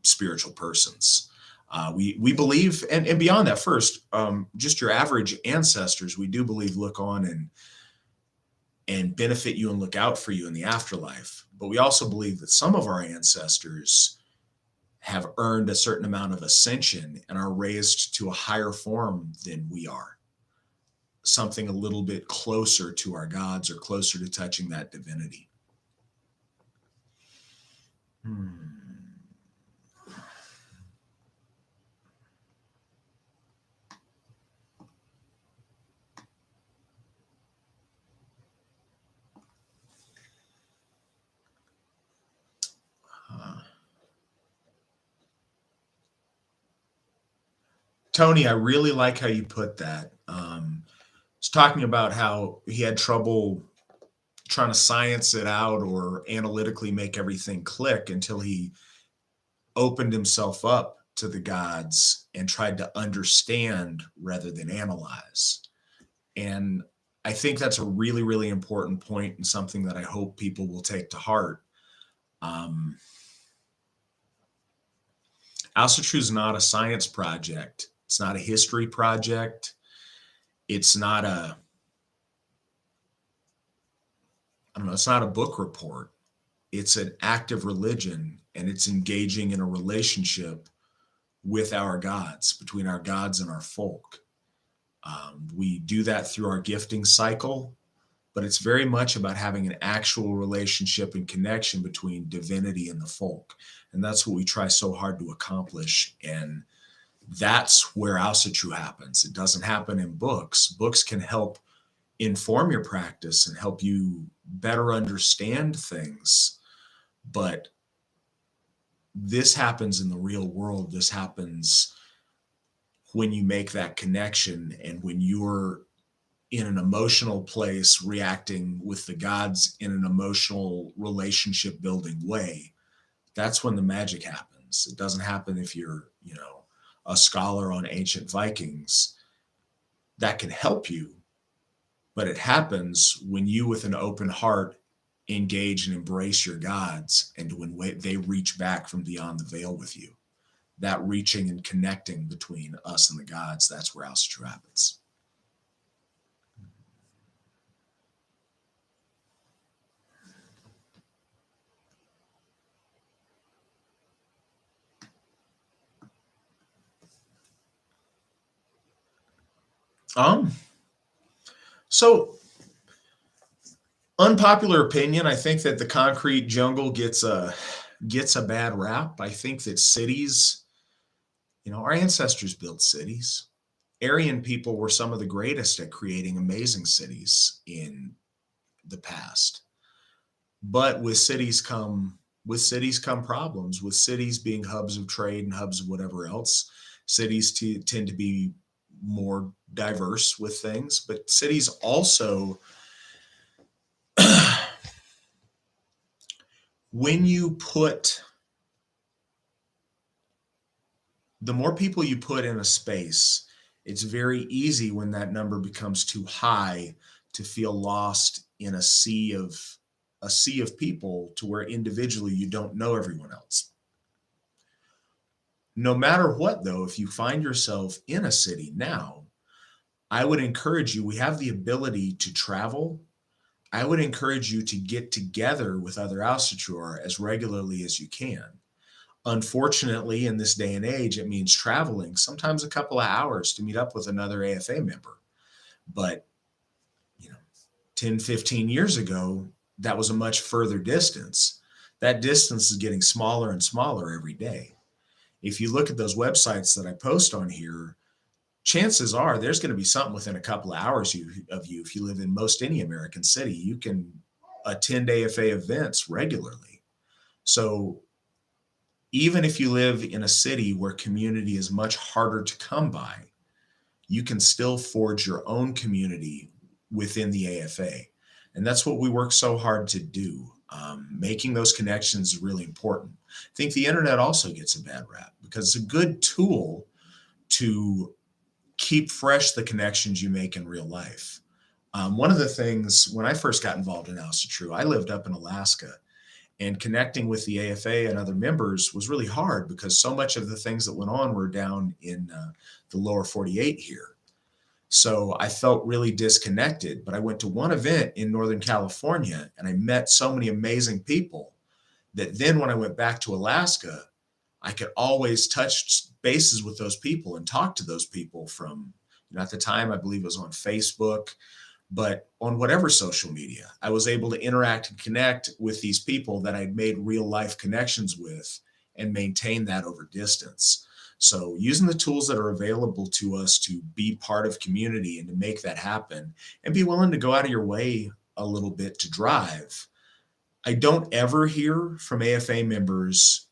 spiritual persons. We believe, and beyond that, first, just your average ancestors, we do believe look on and benefit you and look out for you in the afterlife. But we also believe that some of our ancestors have earned a certain amount of ascension and are raised to a higher form than we are. Something a little bit closer to our gods, or closer to touching that divinity. Tony, I really like how you put that. It's talking about how he had trouble trying to science it out or analytically make everything click until he opened himself up to the gods and tried to understand rather than analyze. And I think that's a really, really important point and something that I hope people will take to heart. Um, Alcatraz is not a science project. It's not a history project. It's not a, I don't know, it's not a book report. It's an active religion, and it's engaging in a relationship with our gods, between our gods and our folk. We do that through our gifting cycle, but it's very much about having an actual relationship and connection between divinity and the folk. And that's what we try so hard to accomplish. And that's where Ausatru happens. It doesn't happen in books. Books can help inform your practice and help you better understand things. But this happens in the real world. This happens when you make that connection and when you're in an emotional place reacting with the gods in an emotional relationship building way. That's when the magic happens. It doesn't happen if you're, a scholar on ancient Vikings. That can help you, but it happens when you, with an open heart, engage and embrace your gods, and when they reach back from beyond the veil with you. That reaching and connecting between us and the gods, that's where Ausatru happens. So unpopular opinion, I think that the concrete jungle gets a bad rap. I think that cities, our ancestors built cities. Aryan people were some of the greatest at creating amazing cities in the past. But with cities come problems. With cities being hubs of trade and hubs of whatever else, cities tend to be more diverse with things. But cities also, when you put, the more people you put in a space, it's very easy when that number becomes too high to feel lost in a sea of people, to where individually you don't know everyone else. No matter what, though, if you find yourself in a city now, I would encourage you, we have the ability to travel. I would encourage you to get together with other Ausatru as regularly as you can. Unfortunately, in this day and age, it means traveling sometimes a couple of hours to meet up with another AFA member. But 10, 15 years ago, that was a much further distance. That distance is getting smaller and smaller every day. If you look at those websites that I post on here, chances are there's going to be something within a couple of hours of you. If you live in most any American city, you can attend AFA events regularly. So even if you live in a city where community is much harder to come by, you can still forge your own community within the AFA. And that's what we work so hard to do. Making those connections is really important. I think the internet also gets a bad rap because it's a good tool to keep fresh the connections you make in real life. One of the things, when I first got involved in Ausatru, I lived up in Alaska, and connecting with the AFA and other members was really hard because so much of the things that went on were down in the lower 48 here. So I felt really disconnected, but I went to one event in Northern California and I met so many amazing people that then when I went back to Alaska, I could always touch bases with those people and talk to those people from, at the time, I believe it was on Facebook, but on whatever social media. I was able to interact and connect with these people that I'd made real life connections with and maintain that over distance. So using the tools that are available to us to be part of community and to make that happen and be willing to go out of your way a little bit to drive. I don't ever hear from AFA members.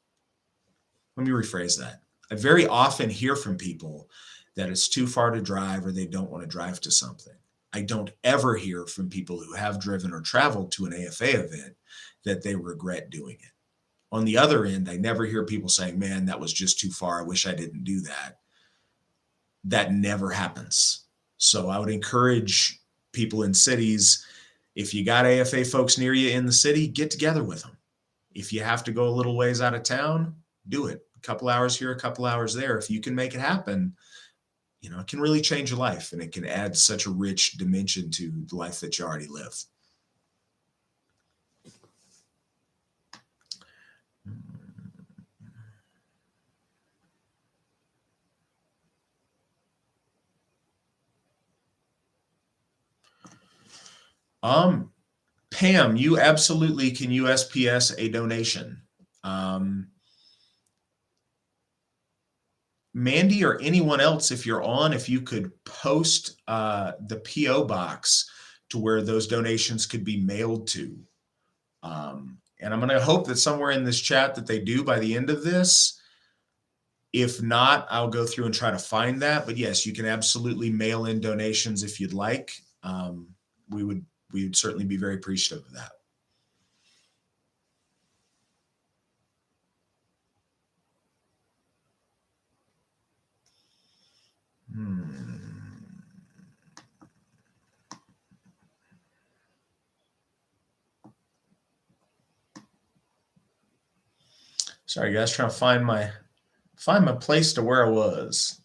Let me rephrase that. I very often hear from people that it's too far to drive or they don't want to drive to something. I don't ever hear from people who have driven or traveled to an AFA event that they regret doing it. On the other end, I never hear people saying, man, that was just too far. I wish I didn't do that. That never happens. So I would encourage people in cities, if you got AFA folks near you in the city, get together with them. If you have to go a little ways out of town, do it. A couple hours here, a couple hours there. If you can make it happen, it can really change your life, and it can add such a rich dimension to the life that you already live. Pam, you absolutely can USPS a donation. Mandy or anyone else, if you're on, if you could post the PO box to where those donations could be mailed to. And I'm going to hope that somewhere in this chat that they do by the end of this. If not, I'll go through and try to find that. But yes, you can absolutely mail in donations if you'd like. We would certainly be very appreciative of that. Sorry, guys, trying to find my place to where I was.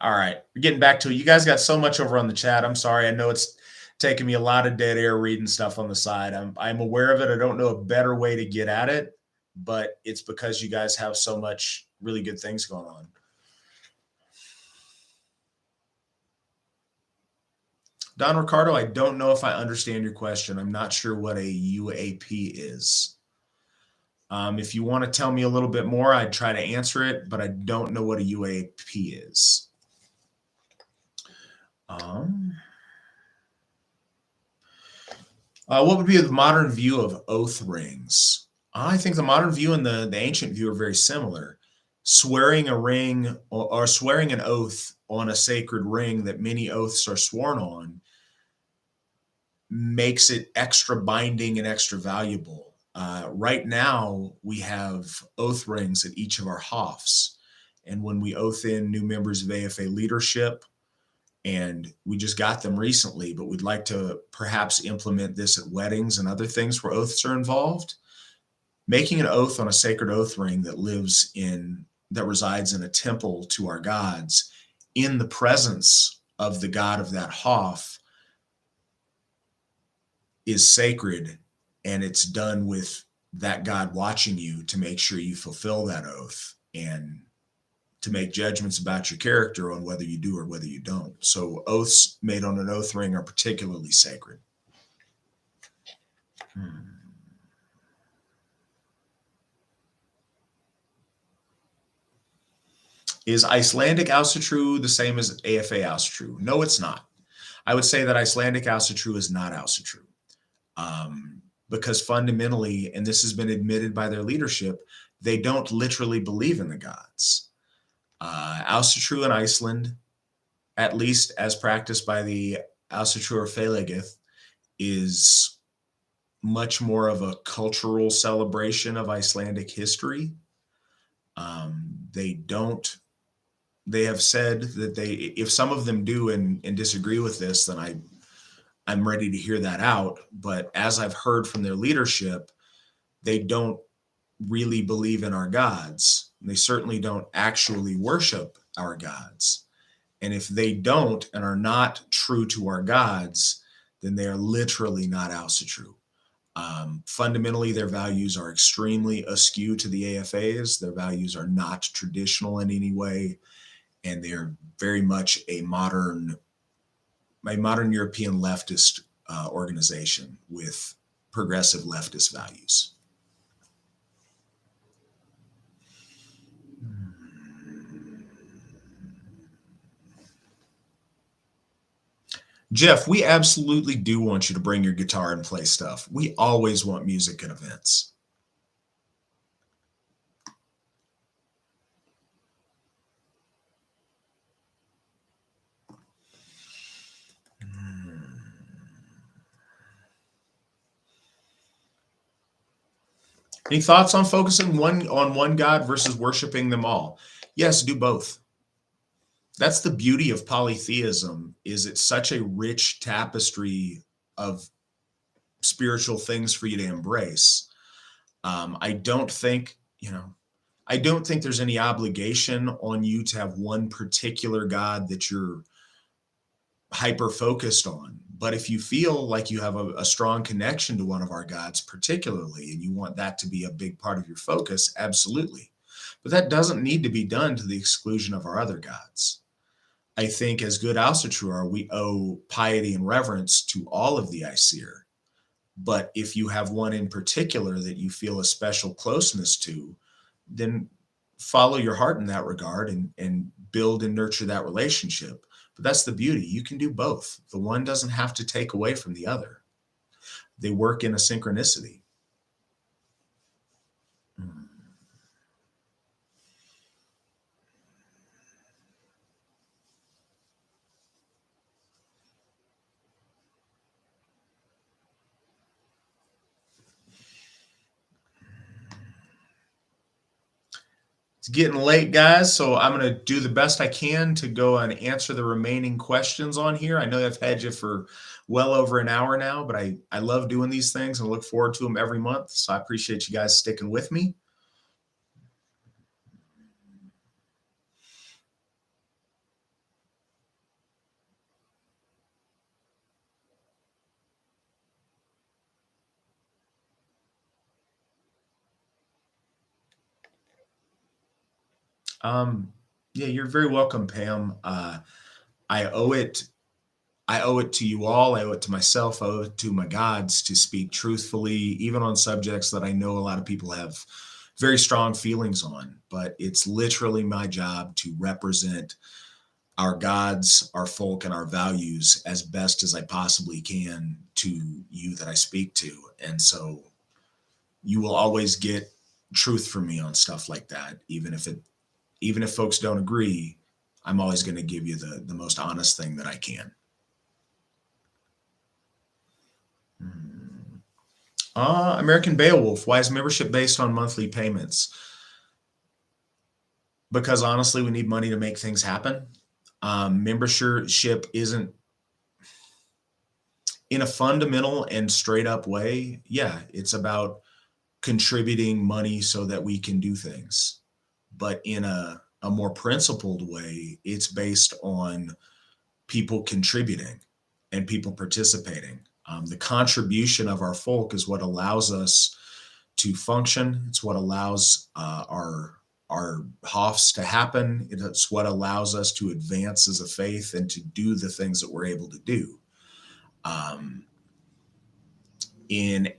All right, we're getting back to it. You guys got so much over on the chat. I'm sorry. I know it's taking me a lot of dead air reading stuff on the side. I'm aware of it. I don't know a better way to get at it, but it's because you guys have so much really good things going on. Don Ricardo, I don't know if I understand your question. I'm not sure what a UAP is. If you want to tell me a little bit more, I'd try to answer it, but I don't know what a UAP is. What would be the modern view of oath rings? I think the modern view and the ancient view are very similar. Swearing a ring or swearing an oath on a sacred ring that many oaths are sworn on makes it extra binding and extra valuable. Right now, we have oath rings at each of our HOFs. And when we oath in new members of AFA leadership, and we just got them recently, but we'd like to perhaps implement this at weddings and other things where oaths are involved. Making an oath on a sacred oath ring that resides in a temple to our gods in the presence of the God of that HOF is sacred, and it's done with that God watching you to make sure you fulfill that oath and to make judgments about your character on whether you do or whether you don't. So oaths made on an oath ring are particularly sacred. Is Icelandic Ausatru the same as AFA Ausatru? No, it's not. I would say that Icelandic Ausatru is not Ausatru. Because fundamentally, and this has been admitted by their leadership, they don't literally believe in the gods. Ausatru in Iceland, at least as practiced by the Ásatrúar Félagið, is much more of a cultural celebration of Icelandic history. They have said that if some of them do and disagree with this, then I'm ready to hear that out. But as I've heard from their leadership, they don't really believe in our gods. They certainly don't actually worship our gods. And if they don't and are not true to our gods, then they are literally not Ausatru. Fundamentally, their values are extremely askew to the AFAs. Their values are not traditional in any way, and they're very much a modern European leftist organization with progressive leftist values. Jeff, we absolutely do want you to bring your guitar and play stuff. We always want music at events. Any thoughts on focusing on one God versus worshiping them all? Yes, do both. That's the beauty of polytheism, is it's such a rich tapestry of spiritual things for you to embrace. I don't think, I don't think there's any obligation on you to have one particular God that you're hyper focused on. But if you feel like you have a strong connection to one of our gods, particularly, and you want that to be a big part of your focus, absolutely. But that doesn't need to be done to the exclusion of our other gods. I think, as good Ausatruar, we owe piety and reverence to all of the Aesir. But if you have one in particular that you feel a special closeness to, then follow your heart in that regard and build and nurture that relationship. But that's the beauty. You can do both. The one doesn't have to take away from the other. They work in a synchronicity. It's getting late, guys, so I'm going to do the best I can to go and answer the remaining questions on here. I know I've had you for well over an hour now, but I love doing these things and look forward to them every month. So I appreciate you guys sticking with me. Yeah, you're very welcome, Pam. I owe it. I owe it to you all. I owe it to myself. I owe it to my gods to speak truthfully, even on subjects that I know a lot of people have very strong feelings on. But it's literally my job to represent our gods, our folk, and our values as best as I possibly can to you that I speak to. And so you will always get truth from me on stuff like that, even if folks don't agree. I'm always going to give you the most honest thing that I can. American Beowulf, why is membership based on monthly payments? Because honestly, we need money to make things happen. Membership isn't, in a fundamental and straight up way, yeah, it's about contributing money so that we can do things. But in a more principled way, it's based on people contributing and people participating. The contribution of our folk is what allows us to function. It's what allows our hofs to happen. It's what allows us to advance as a faith and to do the things that we're able to do. In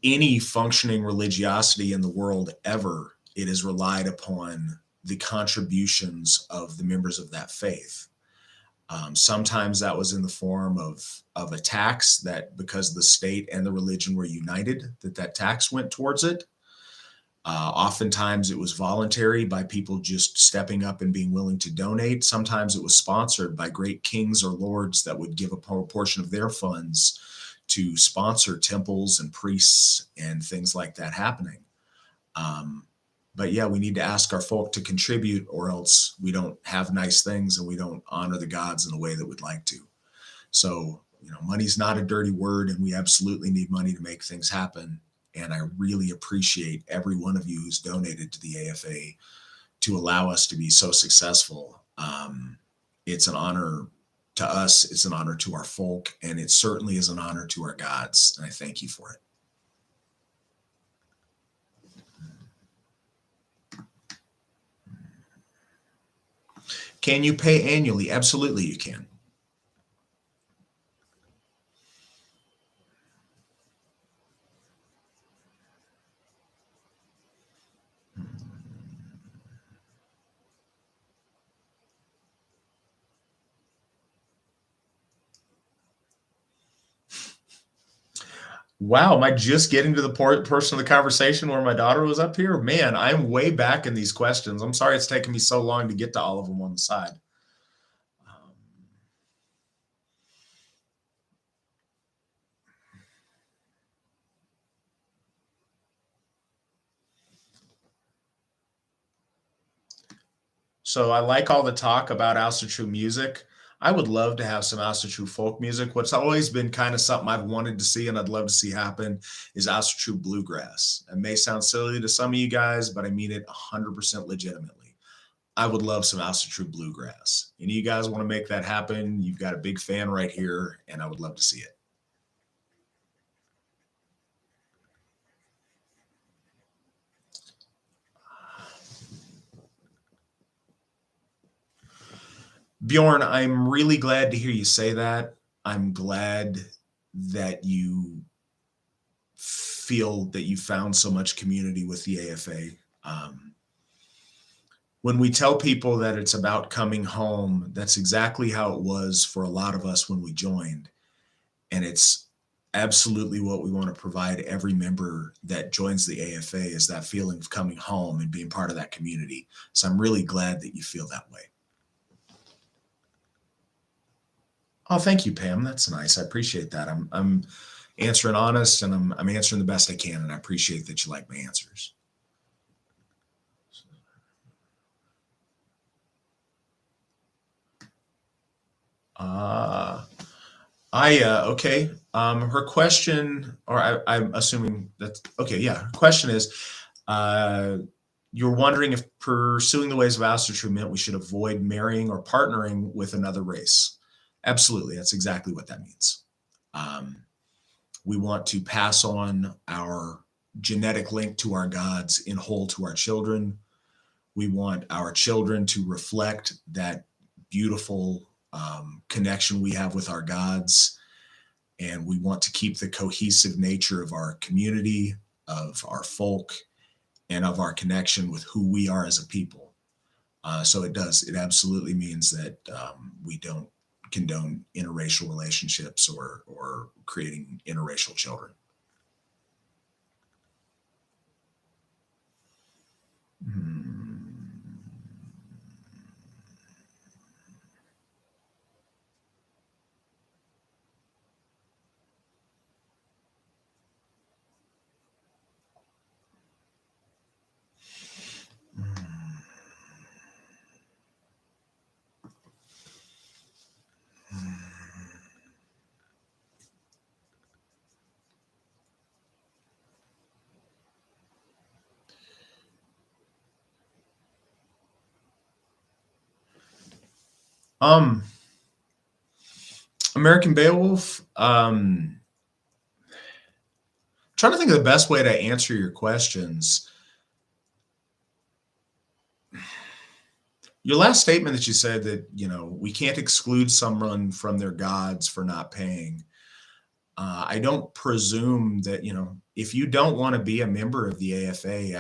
any functioning religiosity in the world ever, it is relied upon the contributions of the members of that faith. Sometimes that was in the form of a tax, that because the state and the religion were united, that tax went towards it. Oftentimes it was voluntary by people just stepping up and being willing to donate. Sometimes it was sponsored by great kings or lords that would give a portion of their funds to sponsor temples and priests and things like that happening. But yeah, we need to ask our folk to contribute, or else we don't have nice things and we don't honor the gods in the way that we'd like to. So, money's not a dirty word, and we absolutely need money to make things happen. And I really appreciate every one of you who's donated to the AFA to allow us to be so successful. It's an honor to us, it's an honor to our folk, and it certainly is an honor to our gods. And I thank you for it. Can you pay annually? Absolutely, you can. Wow, am I just getting to the portion of the conversation where my daughter was up here? Man, I'm way back in these questions. I'm sorry it's taken me so long to get to all of them on the side. So I like all the talk about House of True music. I would love to have some House of True folk music. What's always been kind of something I've wanted to see and I'd love to see happen is House of True bluegrass. It may sound silly to some of you guys, but I mean it 100% legitimately. I would love some House of True bluegrass. Any of you guys want to make that happen? You've got a big fan right here, and I would love to see it. Bjorn, I'm really glad to hear you say that. I'm glad that you feel that you found so much community with the AFA. When we tell people that it's about coming home, that's exactly how it was for a lot of us when we joined. And it's absolutely what we want to provide every member that joins the AFA is that feeling of coming home and being part of that community. So I'm really glad that you feel that way. Oh, thank you, Pam. That's nice. I appreciate that. I'm answering honest and I'm answering the best I can, and I appreciate that you like my answers. Okay. Her question, or I'm assuming that's okay. Yeah, her question is, uh, you're wondering if pursuing the ways of Asatru meant we should avoid marrying or partnering with another race. Absolutely, that's exactly what that means. We want to pass on our genetic link to our gods in whole to our children. We want our children to reflect that beautiful connection we have with our gods. And we want to keep the cohesive nature of our community, of our folk, and of our connection with who we are as a people. So it absolutely means that we don't condone interracial relationships or creating interracial children. American Beowulf. Trying to think of the best way to answer your questions. Your last statement that you said that, we can't exclude someone from their gods for not paying. I don't presume that, if you don't want to be a member of the AFA,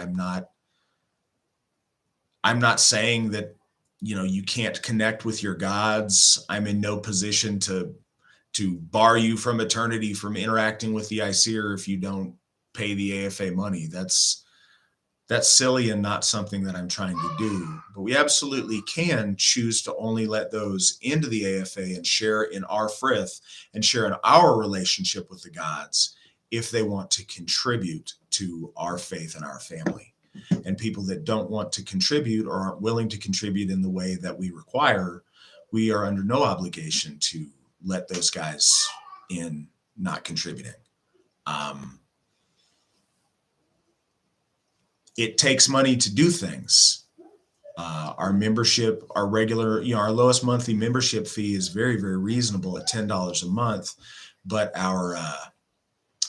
I'm not saying that, you can't connect with your gods. I'm in no position to bar you from eternity from interacting with the ICER if you don't pay the AFA money. That's silly and not something that I'm trying to do. But we absolutely can choose to only let those into the AFA and share in our frith and share in our relationship with the gods if they want to contribute to our faith and our family. And people that don't want to contribute or aren't willing to contribute in the way that we require, we are under no obligation to let those guys in not contributing. It takes money to do things. Our membership, our regular, our lowest monthly membership fee is very, very reasonable at $10 a month, but our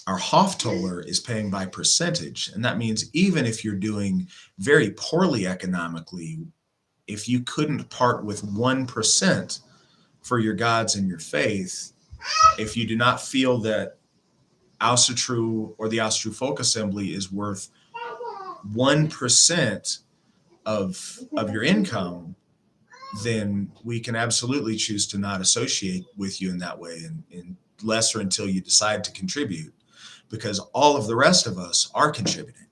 Hoftoller is paying by percentage. And that means even if you're doing very poorly economically, if you couldn't part with 1% for your gods and your faith, if you do not feel that Ausatru or the Ausatru Folk Assembly is worth 1% of your income, then we can absolutely choose to not associate with you in that way, and less or until you decide to contribute, because all of the rest of us are contributing.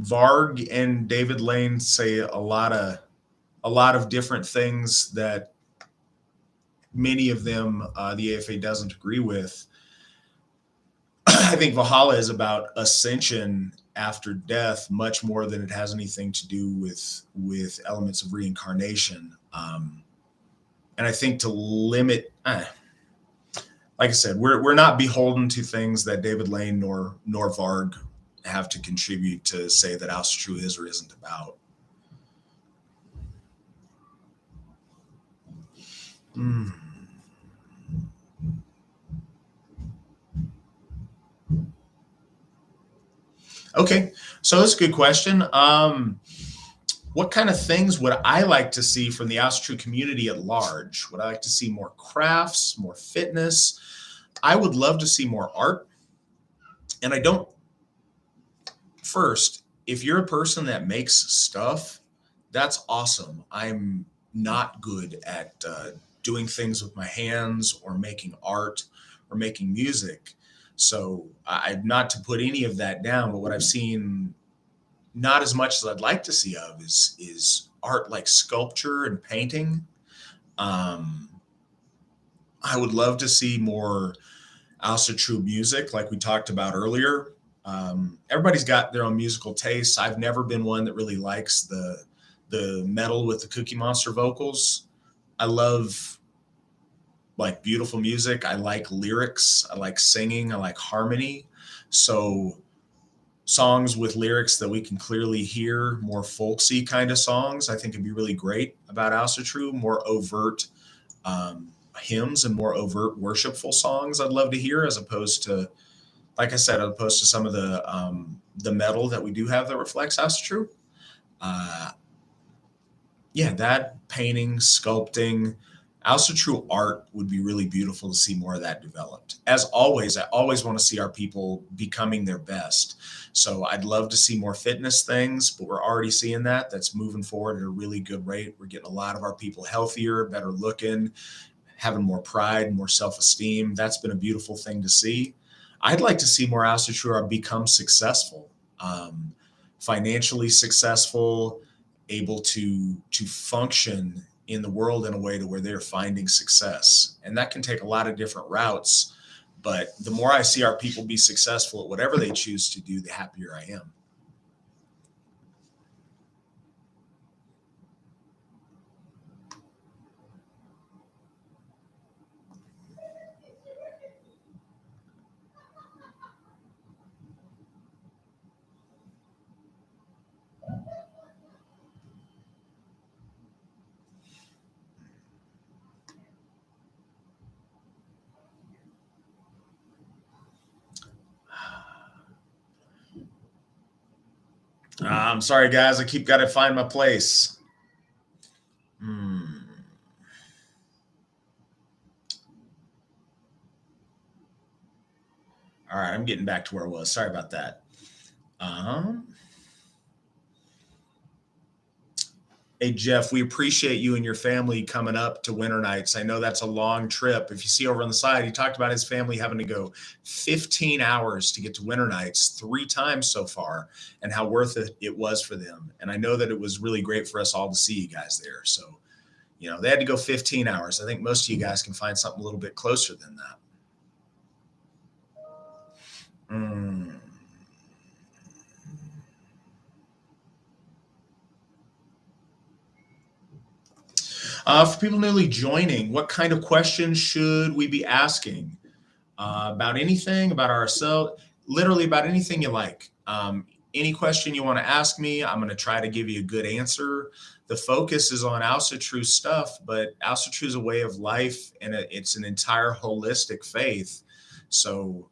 Varg and David Lane say a lot of different things that many of them the AFA doesn't agree with. I think Valhalla is about ascension after death much more than it has anything to do with elements of reincarnation. And I think to limit, like I said, we're not beholden to things that David Lane nor Varg have to contribute to say that House of True is or isn't about. Okay, so that's a good question. What kind of things would I like to see from the House of True community at large? Would I like to see more crafts, more fitness? I would love to see more art. And I don't, first, if you're a person that makes stuff, that's awesome. I'm not good at doing things with my hands or making art or making music. So I'm not to put any of that down, but what I've seen not as much as I'd like to see of is art like sculpture and painting. I would love to see more House of True music, like we talked about earlier. Everybody's got their own musical tastes. I've never been one that really likes the metal with the Cookie Monster vocals. I love like beautiful music. I like lyrics. I like singing. I like harmony. So songs with lyrics that we can clearly hear, more folksy kind of songs, I think would be really great about House of True. More overt hymns and more overt worshipful songs I'd love to hear, as opposed to, like I said, as opposed to some of the metal that we do have that reflects House of True. Yeah, that painting, sculpting, House of True art would be really beautiful to see more of that developed. As always, I always want to see our people becoming their best. So I'd love to see more fitness things, but we're already seeing that. That's moving forward at a really good rate. We're getting a lot of our people healthier, better looking, having more pride, more self-esteem. That's been a beautiful thing to see. I'd like to see more House of True become successful, financially successful, able to function in the world in a way to where they're finding success. And that can take a lot of different routes. But the more I see our people be successful at whatever they choose to do, the happier I am. I'm sorry, guys. I keep got to find my place. All right, I'm getting back to where I was. Sorry about that. Hey, Jeff, we appreciate you and your family coming up to Winter Nights. I know that's a long trip. If you see over on the side, he talked about his family having to go 15 hours to get to Winter Nights 3 times so far, and how worth it was for them. And I know that it was really great for us all to see you guys there. So, they had to go 15 hours. I think most of you guys can find something a little bit closer than that. For people newly joining, what kind of questions should we be asking? About anything, about ourselves, literally about anything you like. Any question you want to ask me, I'm going to try to give you a good answer. The focus is on House of True stuff, but House of True is a way of life, and it's an entire holistic faith. So,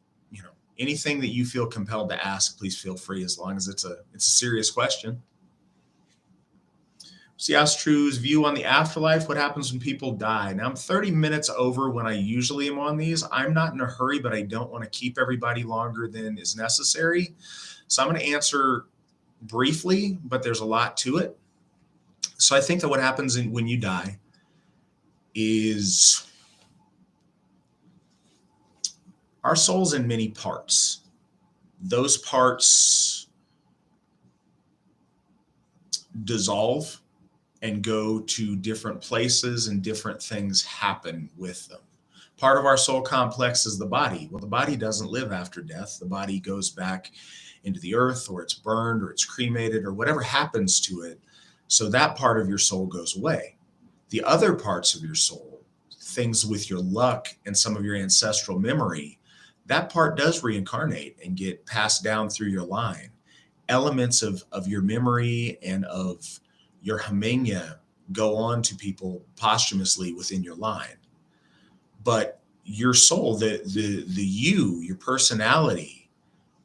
anything that you feel compelled to ask, please feel free, as long as it's a serious question. See House of True's view on the afterlife. What happens when people die? Now, I'm 30 minutes over when I usually am on these. I'm not in a hurry, but I don't want to keep everybody longer than is necessary. So I'm going to answer briefly, but there's a lot to it. So I think that what happens when you die is Our soul's in many parts. Those parts dissolve and go to different places, and different things happen with them. Part of our soul complex is the body. Well, the body doesn't live after death. The body goes back into the earth, or it's burned, or it's cremated, or whatever happens to it. So that part of your soul goes away. The other parts of your soul, things with your luck and some of your ancestral memory, that part does reincarnate and get passed down through your line. Elements of your memory and of your Hemenya go on to people posthumously within your line. But your soul, the you, your personality,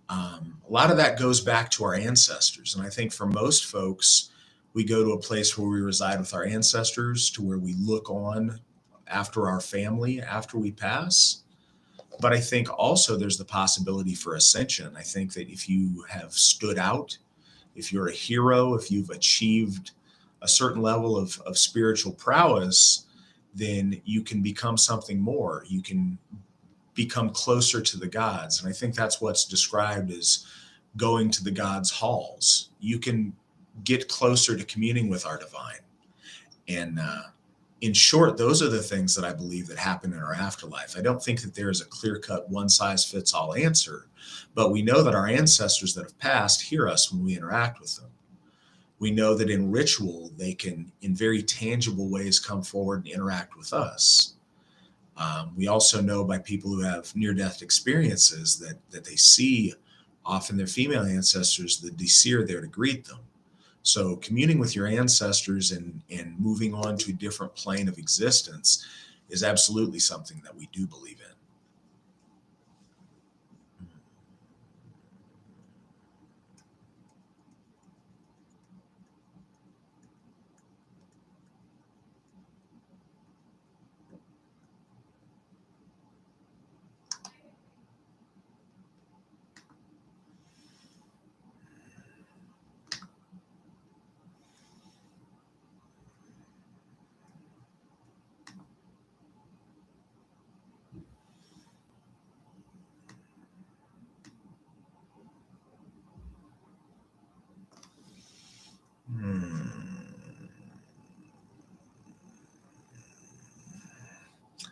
a lot of that goes back to our ancestors. And I think for most folks, we go to a place where we reside with our ancestors, to where we look on after our family after we pass. But I think also there's the possibility for ascension. I think that if you have stood out, if you're a hero, if you've achieved a certain level of spiritual prowess, then you can become something more. You can become closer to the gods. And I think that's what's described as going to the gods' halls. You can get closer to communing with our divine. And in short, those are the things that I believe that happen in our afterlife. I don't think that there is a clear-cut, one-size-fits-all answer, but we know that our ancestors that have passed hear us when we interact with them. We know that in ritual, they can, in very tangible ways, come forward and interact with us. We also know by people who have near-death experiences that they see often their female ancestors, the deceased, there to greet them. So communing with your ancestors and moving on to a different plane of existence is absolutely something that we do believe in.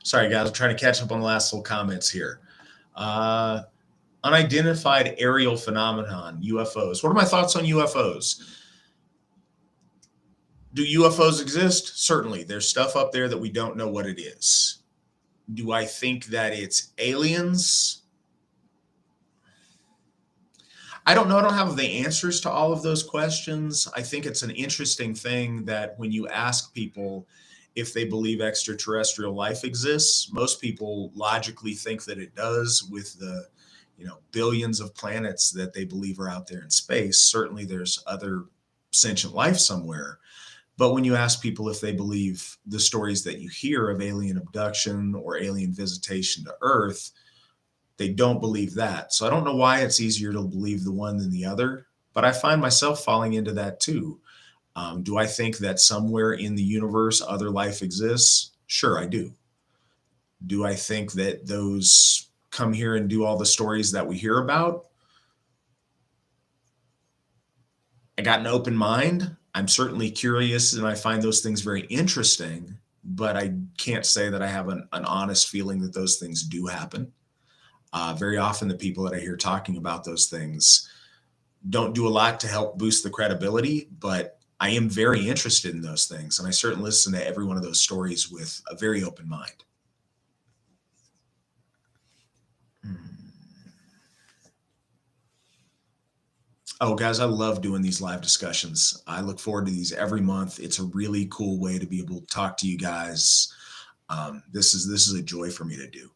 Sorry, guys, I'm trying to catch up on the last little comments here. Unidentified aerial phenomenon, UFOs. What are my thoughts on UFOs? Do UFOs exist? Certainly. There's stuff up there that we don't know what it is. Do I think that it's aliens? I don't know. I don't have the answers to all of those questions. I think it's an interesting thing that when you ask people if they believe extraterrestrial life exists, most people logically think that it does, with the billions of planets that they believe are out there in space. Certainly there's other sentient life somewhere. But when you ask people if they believe the stories that you hear of alien abduction or alien visitation to Earth, they don't believe that. So I don't know why it's easier to believe the one than the other, but I find myself falling into that too. Do I think that somewhere in the universe other life exists? Sure, I do. Do I think that those come here and do all the stories that we hear about? I got an open mind. I'm certainly curious, and I find those things very interesting, but I can't say that I have an honest feeling that those things do happen. Very often the people that I hear talking about those things don't do a lot to help boost the credibility, but I am very interested in those things. And I certainly listen to every one of those stories with a very open mind. Oh, guys, I love doing these live discussions. I look forward to these every month. It's a really cool way to be able to talk to you guys. This is a joy for me to do.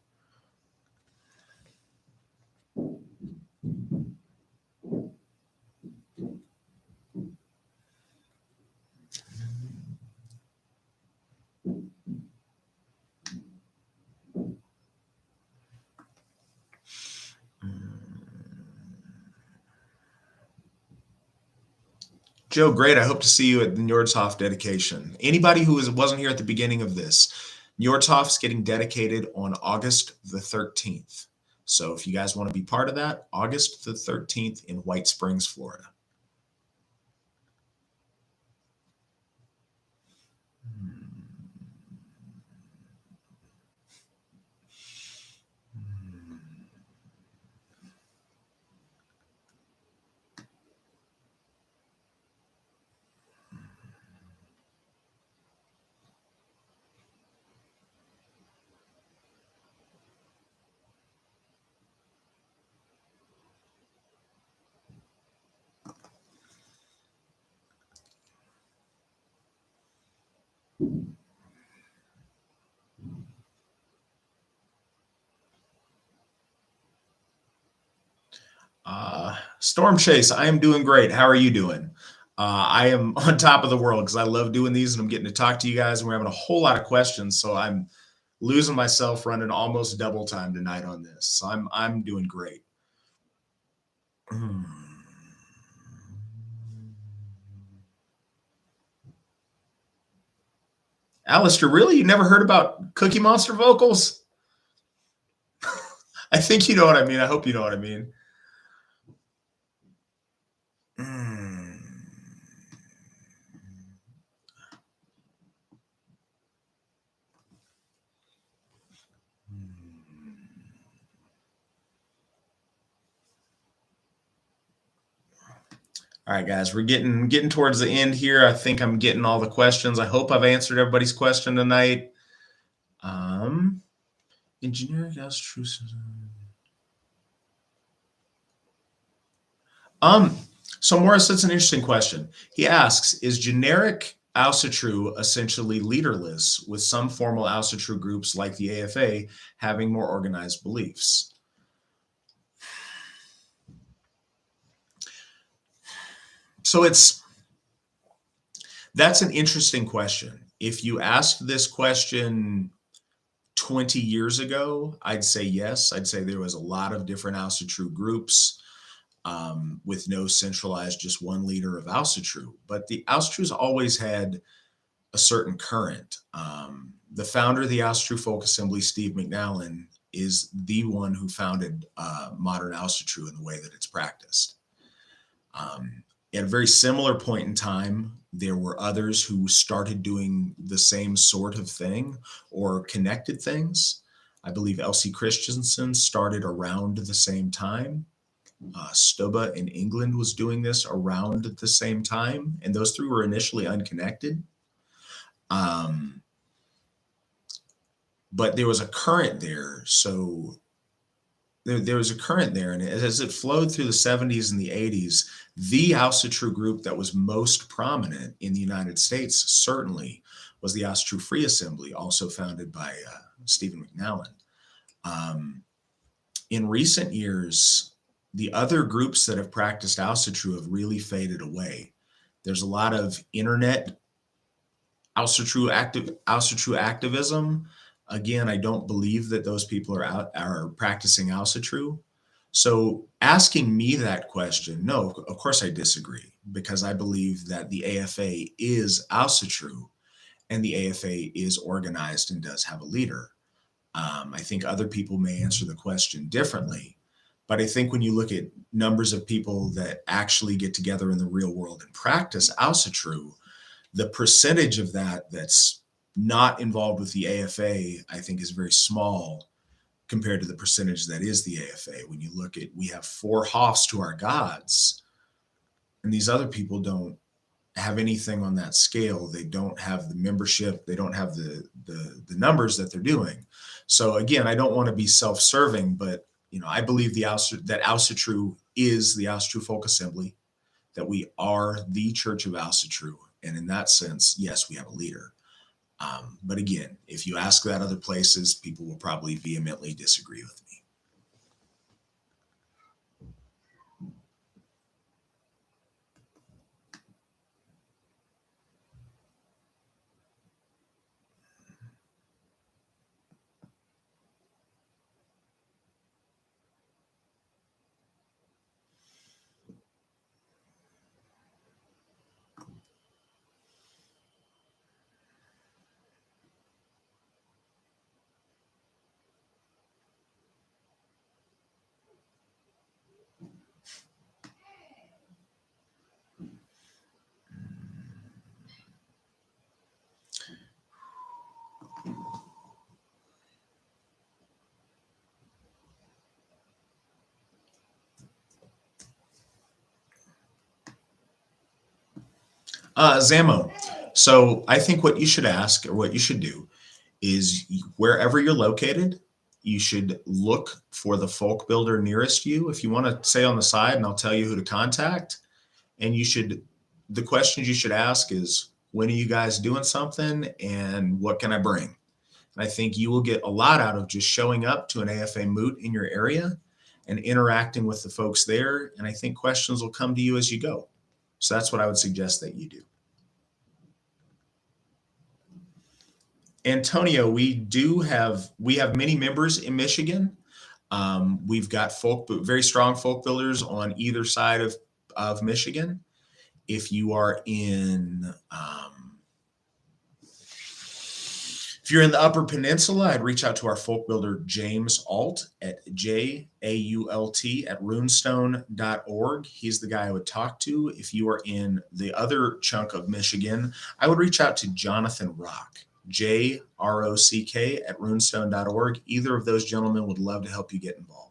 Joe, great. I hope to see you at the Njordhoff dedication. Anybody who wasn't here at the beginning of this, Njordhoff's getting dedicated on August the 13th. So if you guys want to be part of that, August the 13th in White Springs, Florida. Storm Chase, I am doing great. How are you doing? I am on top of the world because I love doing these and I'm getting to talk to you guys and we're having a whole lot of questions. So I'm losing myself running almost double time tonight on this. So I'm doing great. Alistair, really? You never heard about Cookie Monster vocals? I think you know what I mean. I hope you know what I mean. All right, guys, we're getting towards the end here. I think I'm getting all the questions. I hope I've answered everybody's question tonight. Engineering as true. So Morris, that's an interesting question. He asks, is generic Alcitrue essentially leaderless, with some formal Alcitrue groups like the AFA having more organized beliefs? So that's an interesting question. If you asked this question 20 years ago, I'd say yes. I'd say there was a lot of different Alcitrue groups with no centralized, just one leader of Alcitrue. But the Alcitrue's always had a certain current. The founder of the Alcitrue Folk Assembly, Steve McNallen, is the one who founded modern Alcitrue in the way that it's practiced. At a very similar point in time, there were others who started doing the same sort of thing or connected things. I believe Elsie Christensen started around the same time. Stubba in England was doing this around the same time, and those three were initially unconnected. But there was a current there. So there was a current there, and as it flowed through the 70s and the 80s, the Alcitrue group that was most prominent in the United States certainly was the Alcitrue Free Assembly, also founded by Stephen McNallen. In recent years, the other groups that have practiced Alcitrue have really faded away. There's a lot of internet Alcitrue activism. Again, I don't believe that those people are practicing Alcitrue. So asking me that question, no, of course I disagree, because I believe that the AFA is Alcitrue and the AFA is organized and does have a leader. I think other people may answer the question differently, but I think when you look at numbers of people that actually get together in the real world and practice Alcitrue, the percentage of that that's not involved with the AFA, I think, is very small compared to the percentage that is the AFA. When you look at, we have 4 Hoffs to our gods, and these other people don't have anything on that scale. They don't have the membership. They don't have the numbers that they're doing. So again, I don't want to be self-serving, but I believe that Alcitrue is the Alcitrue Folk Assembly, that we are the Church of Alcitrue. And in that sense, yes, we have a leader. But again, if you ask that other places, people will probably vehemently disagree with me. Zamo. So I think what you should ask or what you should do is wherever you're located, you should look for the folk builder nearest you. If you want to say on the side, and I'll tell you who to contact. And the questions you should ask is, when are you guys doing something and what can I bring? And I think you will get a lot out of just showing up to an AFA moot in your area and interacting with the folks there. And I think questions will come to you as you go. So that's what I would suggest that you do. Antonio, we have many members in Michigan. We've got very strong folk builders on either side of Michigan. If you are if you're in the Upper Peninsula, I'd reach out to our folk builder, James Alt, at JAULT at runestone.org. He's the guy I would talk to. If you are in the other chunk of Michigan, I would reach out to Jonathan Rock, JROCK at runestone.org. Either of those gentlemen would love to help you get involved.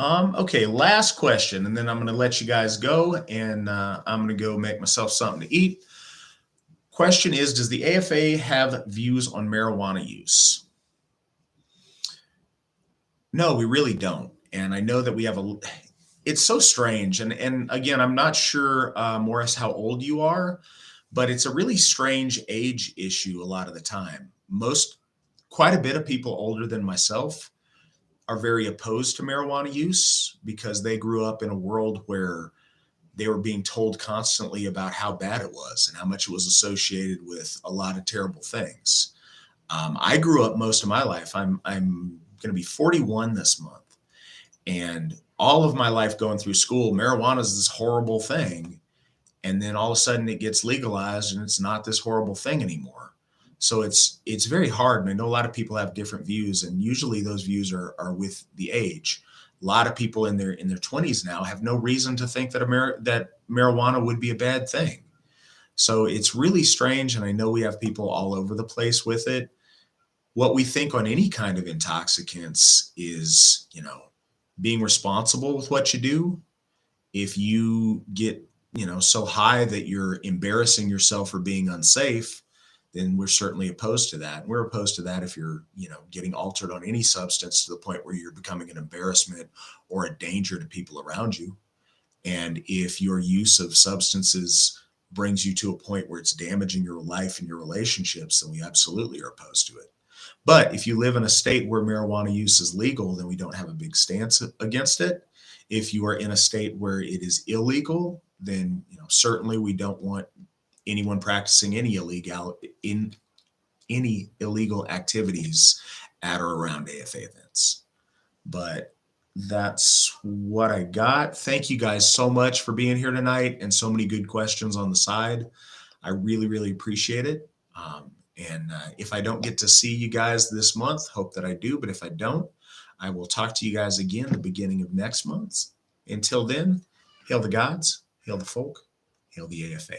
Okay, last question, and then I'm going to let you guys go, and I'm going to go make myself something to eat. Question is, does the AFA have views on marijuana use? No, we really don't. And I know that we have it's so strange. And again, I'm not sure, Morris, how old you are, but it's a really strange age issue a lot of the time. Quite a bit of people older than myself are very opposed to marijuana use because they grew up in a world where they were being told constantly about how bad it was and how much it was associated with a lot of terrible things. I grew up most of my life. I'm going to be 41 this month, and all of my life going through school, marijuana is this horrible thing, and then all of a sudden it gets legalized and it's not this horrible thing anymore. So it's very hard, and I know a lot of people have different views, and usually those views are with the age. A lot of people in their 20s now have no reason to think that marijuana would be a bad thing. So it's really strange, and I know we have people all over the place with it. What we think on any kind of intoxicants is, being responsible with what you do. If you get, so high that you're embarrassing yourself for being unsafe, then we're certainly opposed to that. We're opposed to that if you're, getting altered on any substance to the point where you're becoming an embarrassment or a danger to people around you. And if your use of substances brings you to a point where it's damaging your life and your relationships, then we absolutely are opposed to it. But if you live in a state where marijuana use is legal, then we don't have a big stance against it. If you are in a state where it is illegal, then certainly we don't want anyone practicing any illegal activities at or around AFA events. But that's what I got. Thank you guys so much for being here tonight and so many good questions on the side. I really, really appreciate it. And if I don't get to see you guys this month, hope that I do. But if I don't, I will talk to you guys again the beginning of next month. Until then, hail the gods, hail the folk, hail the AFA.